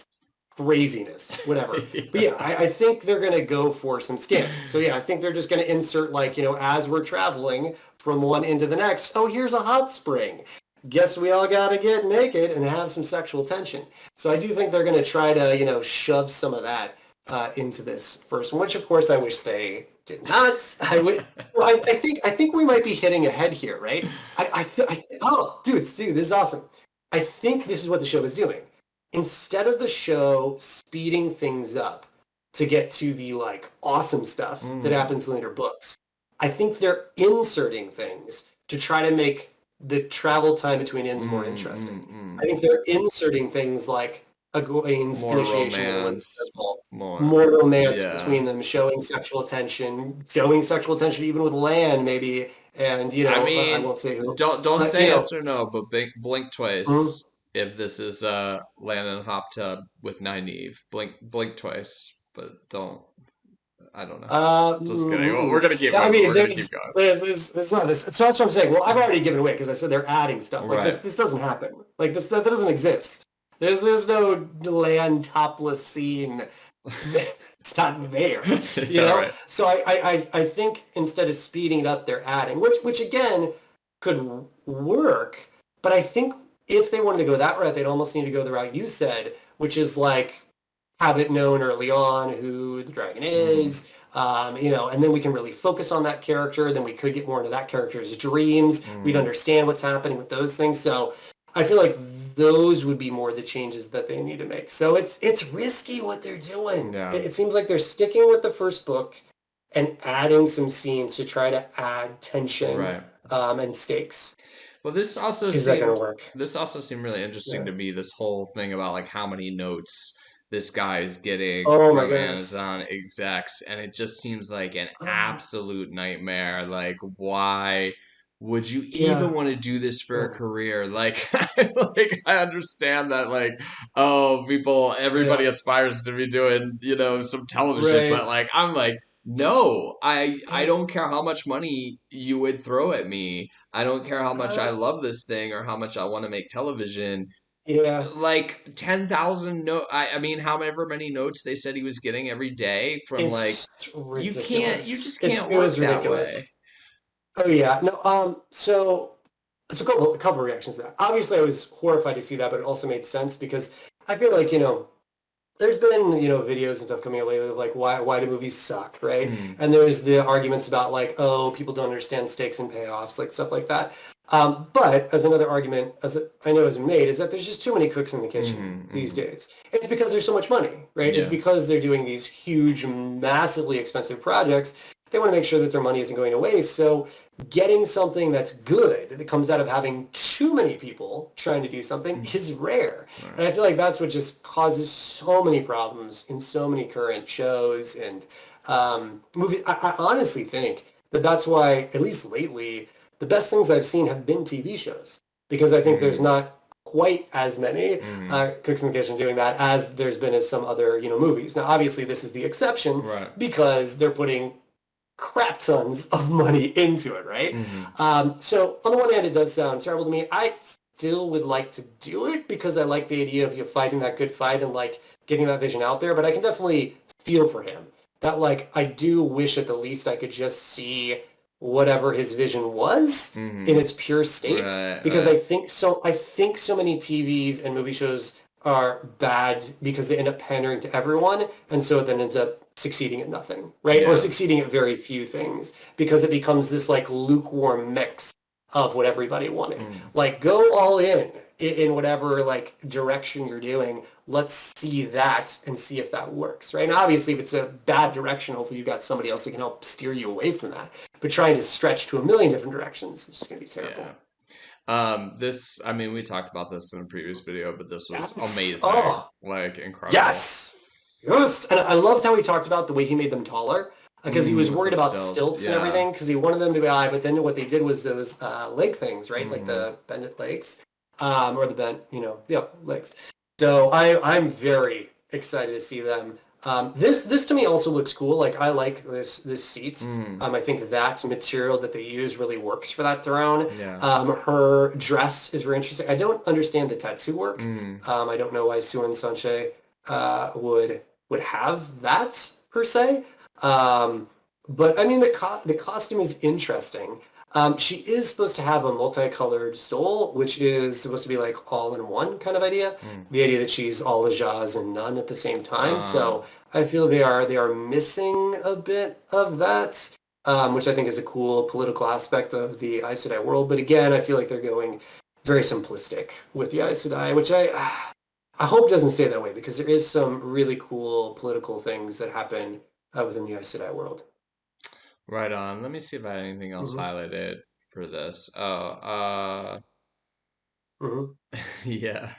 [SPEAKER 2] craziness, whatever. But yeah, I think they're going to go for some skin. So yeah, I think they're just going to insert, like, as we're traveling from one end to the next, oh, here's a hot spring. Guess we all got to get naked and have some sexual tension. So I do think they're going to try to, shove some of that into this first one, which of course I wish they did not. I would. Well, I think we might be hitting a head here, right? Oh, dude, this is awesome. I think this is what the show is doing. Instead of the show speeding things up to get to the like awesome stuff that
[SPEAKER 1] Mm.
[SPEAKER 2] happens in later books, I think they're inserting things to try to make the travel time between ends more
[SPEAKER 1] Mm,
[SPEAKER 2] interesting. I
[SPEAKER 1] mm.
[SPEAKER 2] think they're inserting things like Egwene's
[SPEAKER 1] More
[SPEAKER 2] initiation with the Winter
[SPEAKER 1] romance.
[SPEAKER 2] Temple,
[SPEAKER 1] More.
[SPEAKER 2] more romance
[SPEAKER 1] Yeah.
[SPEAKER 2] between them, showing sexual tension even with Lan, maybe, and
[SPEAKER 1] I
[SPEAKER 2] I
[SPEAKER 1] mean,
[SPEAKER 2] won't say who,
[SPEAKER 1] don't
[SPEAKER 2] but
[SPEAKER 1] say yes or no, but blink
[SPEAKER 2] mhm.
[SPEAKER 1] twice if this is Landon Hop Tub with Nynaeve. Blink twice, but don't. I don't know. Just kidding. Well, we're gonna keep
[SPEAKER 2] Yeah, I
[SPEAKER 1] moving.
[SPEAKER 2] mean,
[SPEAKER 1] We're gonna keep going.
[SPEAKER 2] there's not this. So that's what I'm saying. Well, I've already given away because I said they're adding stuff. Like this,
[SPEAKER 1] Right.
[SPEAKER 2] this doesn't happen. Like this, that doesn't exist. There's no land topless scene. It's not there,
[SPEAKER 1] Yeah. Right.
[SPEAKER 2] So I think instead of speeding it up, they're adding, which again could work. But I think if they wanted to go that route, they'd almost need to go the route you said, which is like have it known early on who the dragon
[SPEAKER 1] Mm,
[SPEAKER 2] is, and then we can really focus on that character. Then we could get more into that character's dreams. We'd
[SPEAKER 1] mm.
[SPEAKER 2] understand what's happening with those things. So I feel like those would be more the changes that they need to make. So it's risky what they're doing.
[SPEAKER 1] Yeah.
[SPEAKER 2] It seems like they're sticking with the first book and adding some scenes to try to add tension
[SPEAKER 1] Right.
[SPEAKER 2] and stakes.
[SPEAKER 1] Well,
[SPEAKER 2] Is that going to work?
[SPEAKER 1] this also seemed really interesting
[SPEAKER 2] Yeah.
[SPEAKER 1] to me, this whole thing about like how many notes this guy is getting
[SPEAKER 2] Oh my
[SPEAKER 1] from
[SPEAKER 2] goodness.
[SPEAKER 1] Amazon execs, and it just seems like an
[SPEAKER 2] Uh,
[SPEAKER 1] absolute nightmare. Like, why would you even
[SPEAKER 2] yeah.
[SPEAKER 1] want to do this for a
[SPEAKER 2] Yeah.
[SPEAKER 1] career? Like, like I understand that like, oh, everybody
[SPEAKER 2] Yeah.
[SPEAKER 1] aspires to be doing, some television, but
[SPEAKER 2] Right.
[SPEAKER 1] like I'm like, no, I
[SPEAKER 2] Uh,
[SPEAKER 1] don't care how much money you would throw at me. I don't care how much I
[SPEAKER 2] uh,
[SPEAKER 1] love this thing or how much I want to make television.
[SPEAKER 2] yeah.
[SPEAKER 1] Like 10,000 I mean, however many notes they said he was getting every day from like,
[SPEAKER 2] It's
[SPEAKER 1] you
[SPEAKER 2] ridiculous.
[SPEAKER 1] just can't
[SPEAKER 2] It
[SPEAKER 1] work
[SPEAKER 2] was
[SPEAKER 1] that way.
[SPEAKER 2] ridiculous. Oh yeah. No, so a couple of reactions to that. Obviously I was horrified to see that, but it also made sense because I feel like, there's been, videos and stuff coming out lately of like why do movies suck, right?
[SPEAKER 1] Mm,
[SPEAKER 2] And there's the arguments about like, oh, people don't understand stakes and payoffs, like stuff like that. But as another argument, I know has been made, is that there's just too many cooks in the kitchen these
[SPEAKER 1] hmm.
[SPEAKER 2] days. It's because there's so much money, right? It's
[SPEAKER 1] Yeah.
[SPEAKER 2] because they're doing these huge, massively expensive projects. They want to make sure that their money isn't going to waste. So getting something that's good that comes out of having too many people trying to do something is rare.
[SPEAKER 1] Right.
[SPEAKER 2] And I feel like that's what just causes so many problems in so many current shows and movies. I honestly think that that's why, at least lately, the best things I've seen have been TV shows because I think there's
[SPEAKER 1] Hmm.
[SPEAKER 2] not quite as many
[SPEAKER 1] Hmm.
[SPEAKER 2] cooks in the kitchen doing that as there's been as some other movies. Now, obviously, this is the exception
[SPEAKER 1] Right.
[SPEAKER 2] because they're putting crap tons of money into it, right?
[SPEAKER 1] Hmm.
[SPEAKER 2] So on the one hand, it does sound terrible to me. I still would like to do it because I like the idea of you fighting that good fight and like getting that vision out there. But I can definitely feel for him that like I do wish at the least I could just see whatever his vision was in
[SPEAKER 1] Hmm.
[SPEAKER 2] its pure state
[SPEAKER 1] Right.
[SPEAKER 2] because
[SPEAKER 1] Right.
[SPEAKER 2] I think so many TVs and movie shows are bad because they end up pandering to everyone, and so it then ends up succeeding at nothing, right? Or
[SPEAKER 1] Yeah.
[SPEAKER 2] succeeding at very few things because it becomes this like lukewarm mix of what everybody wanted.
[SPEAKER 1] Mm.
[SPEAKER 2] Like go all in whatever like direction you're doing. Let's see that and see if that works, right? And obviously, if it's a bad direction, hopefully you got somebody else that can help steer you away from that. But trying to stretch to a million different directions is just going to be
[SPEAKER 1] Yeah.
[SPEAKER 2] terrible.
[SPEAKER 1] This, I mean, we talked about this in a previous video, but this was
[SPEAKER 2] Yes.
[SPEAKER 1] amazing.
[SPEAKER 2] Oh,
[SPEAKER 1] Like, incredible.
[SPEAKER 2] yes. Yes. And I loved how he talked about the way he made them taller because he was
[SPEAKER 1] With the
[SPEAKER 2] worried about
[SPEAKER 1] stilts.
[SPEAKER 2] stilts and
[SPEAKER 1] Yeah.
[SPEAKER 2] everything because he wanted them to be high. But then what they did was those leg things, right? Like
[SPEAKER 1] Hmm.
[SPEAKER 2] the bended legs, or the bent, yeah, legs. So I'm very excited to see them. This to me also looks cool. Like I like this seat.
[SPEAKER 1] Mm.
[SPEAKER 2] I think that material that they use really works for that throne.
[SPEAKER 1] Yeah.
[SPEAKER 2] Her dress is very interesting. I don't understand the tattoo work.
[SPEAKER 1] Mm.
[SPEAKER 2] I don't know why Suen Sanche would have that per se. But I mean the costume is interesting. She is supposed to have a multicolored stole, which is supposed to be like all in one kind of idea.
[SPEAKER 1] Mm.
[SPEAKER 2] The idea that she's all Ajaz and none at the same time.
[SPEAKER 1] Uh,
[SPEAKER 2] So I feel they are missing a bit of that, which I think is a cool political aspect of the Aes Sedai world. But again, I feel like they're going very simplistic with the Aes Sedai, which I hope doesn't stay that way because there is some really cool political things that happen within the Aes Sedai world.
[SPEAKER 1] right on. Let me see if I had anything else
[SPEAKER 2] Hmm.
[SPEAKER 1] highlighted for this. Oh,
[SPEAKER 2] Hmm.
[SPEAKER 1] yeah.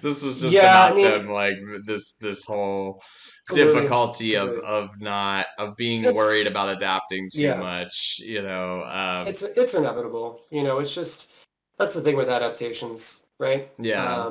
[SPEAKER 1] This was just
[SPEAKER 2] Yeah, I
[SPEAKER 1] about
[SPEAKER 2] mean,
[SPEAKER 1] them, like this whole
[SPEAKER 2] completely,
[SPEAKER 1] difficulty
[SPEAKER 2] completely.
[SPEAKER 1] of being worried
[SPEAKER 2] It's
[SPEAKER 1] about adapting too
[SPEAKER 2] yeah,
[SPEAKER 1] much,
[SPEAKER 2] it's inevitable. It's just that's the thing with adaptations, right?
[SPEAKER 1] yeah.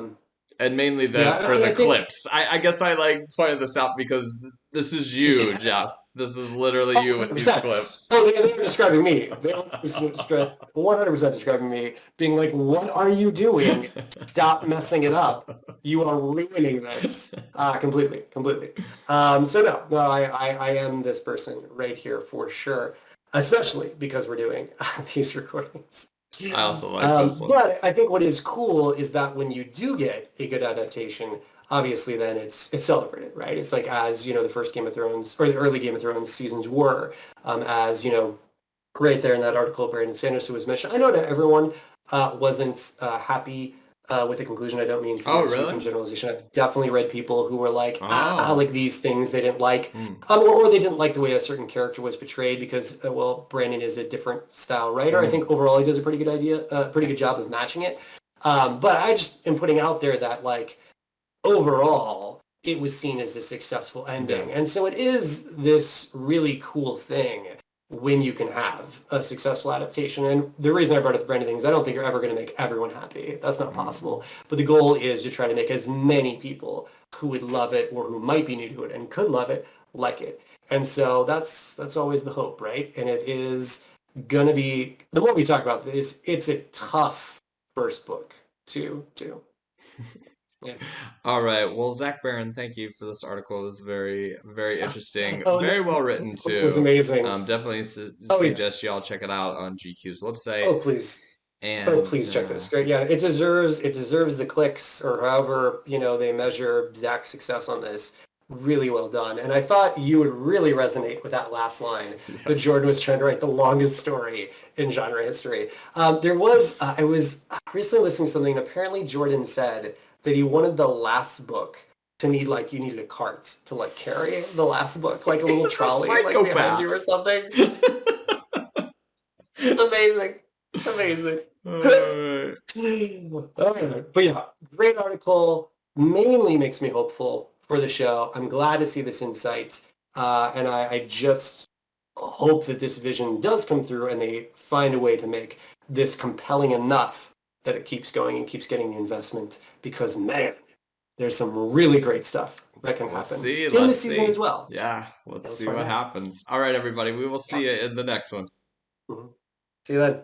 [SPEAKER 1] And mainly
[SPEAKER 2] Yeah,
[SPEAKER 1] for
[SPEAKER 2] and
[SPEAKER 1] the
[SPEAKER 2] I think
[SPEAKER 1] clips. I guess I like pointed this out because this is you,
[SPEAKER 2] yeah.
[SPEAKER 1] Jeff. This is literally
[SPEAKER 2] Oh,
[SPEAKER 1] you with these
[SPEAKER 2] 100%.
[SPEAKER 1] clips.
[SPEAKER 2] Oh, they're describing me. They 100% describing me, being like, "What are you doing? Stop messing it up. You are ruining this." Completely, completely. So no, I am this person right here for sure, especially because we're doing these recordings.
[SPEAKER 1] I also like this one.
[SPEAKER 2] But I think what is cool is that when you do get a good adaptation, obviously then it's celebrated, right? It's like as the first Game of Thrones or the early Game of Thrones seasons were, as right there in that article Brandon Sanderson was mentioned. I know that everyone wasn't happy with the conclusion. I don't mean to
[SPEAKER 1] Oh,
[SPEAKER 2] make sweeping
[SPEAKER 1] really?
[SPEAKER 2] generalization. I've definitely read people who were like,
[SPEAKER 1] Oh.
[SPEAKER 2] like these things they didn't like,
[SPEAKER 1] Mm.
[SPEAKER 2] or they didn't like the way a certain character was portrayed because, well, Brandon is a different style writer. I
[SPEAKER 1] Mm.
[SPEAKER 2] think overall he does a pretty good job of matching it. But I just am putting out there that like overall, it was seen as a successful
[SPEAKER 1] Yeah.
[SPEAKER 2] ending. And so it is this really cool thing when you can have a successful adaptation. And the reason I brought up the Brandon thing is I don't think you're ever going to make everyone happy. That's not
[SPEAKER 1] Mm.
[SPEAKER 2] possible. But the goal is to try to make as many people who would love it or who might be new to it and could love it like it. And so that's always the hope, right? And it is going to be the more we talk about this, it's a tough first book to do. Yeah.
[SPEAKER 1] All right. Well, Zach Barron, thank you for this article. It was very, very interesting.
[SPEAKER 2] Oh, no,
[SPEAKER 1] Very well written
[SPEAKER 2] it was
[SPEAKER 1] too.
[SPEAKER 2] amazing.
[SPEAKER 1] Definitely
[SPEAKER 2] Oh yeah.
[SPEAKER 1] suggest y'all check it out on GQ's website.
[SPEAKER 2] Oh please. Oh
[SPEAKER 1] And
[SPEAKER 2] please check this. Great. Yeah, it deserves the clicks or however, they measure Zach's success on this. Really well done. And I thought you would really resonate with that last line.
[SPEAKER 1] yeah.
[SPEAKER 2] But Jordan was trying to write the longest story in genre history. I was recently listening to something, and apparently Jordan said that he wanted the last book to need like you needed a cart to like carry the last book, like a little
[SPEAKER 1] He's a
[SPEAKER 2] trolley like behind
[SPEAKER 1] psychopath.
[SPEAKER 2] you or something. It's amazing. It's amazing.
[SPEAKER 1] Alright.
[SPEAKER 2] But yeah, great article. Mainly makes me hopeful for the show. I'm glad to see this insight. And I just hope that this vision does come through and they find a way to make this compelling enough that it keeps going and keeps getting the investment because, man, there's some really great stuff that can
[SPEAKER 1] Let's
[SPEAKER 2] happen
[SPEAKER 1] see.
[SPEAKER 2] in
[SPEAKER 1] Let's
[SPEAKER 2] this season
[SPEAKER 1] see.
[SPEAKER 2] as well.
[SPEAKER 1] Yeah, let's
[SPEAKER 2] Let's
[SPEAKER 1] see
[SPEAKER 2] find
[SPEAKER 1] what
[SPEAKER 2] out.
[SPEAKER 1] happens. All right, everybody. We will
[SPEAKER 2] Yeah.
[SPEAKER 1] see you in the next one.
[SPEAKER 2] Mhm. See you then.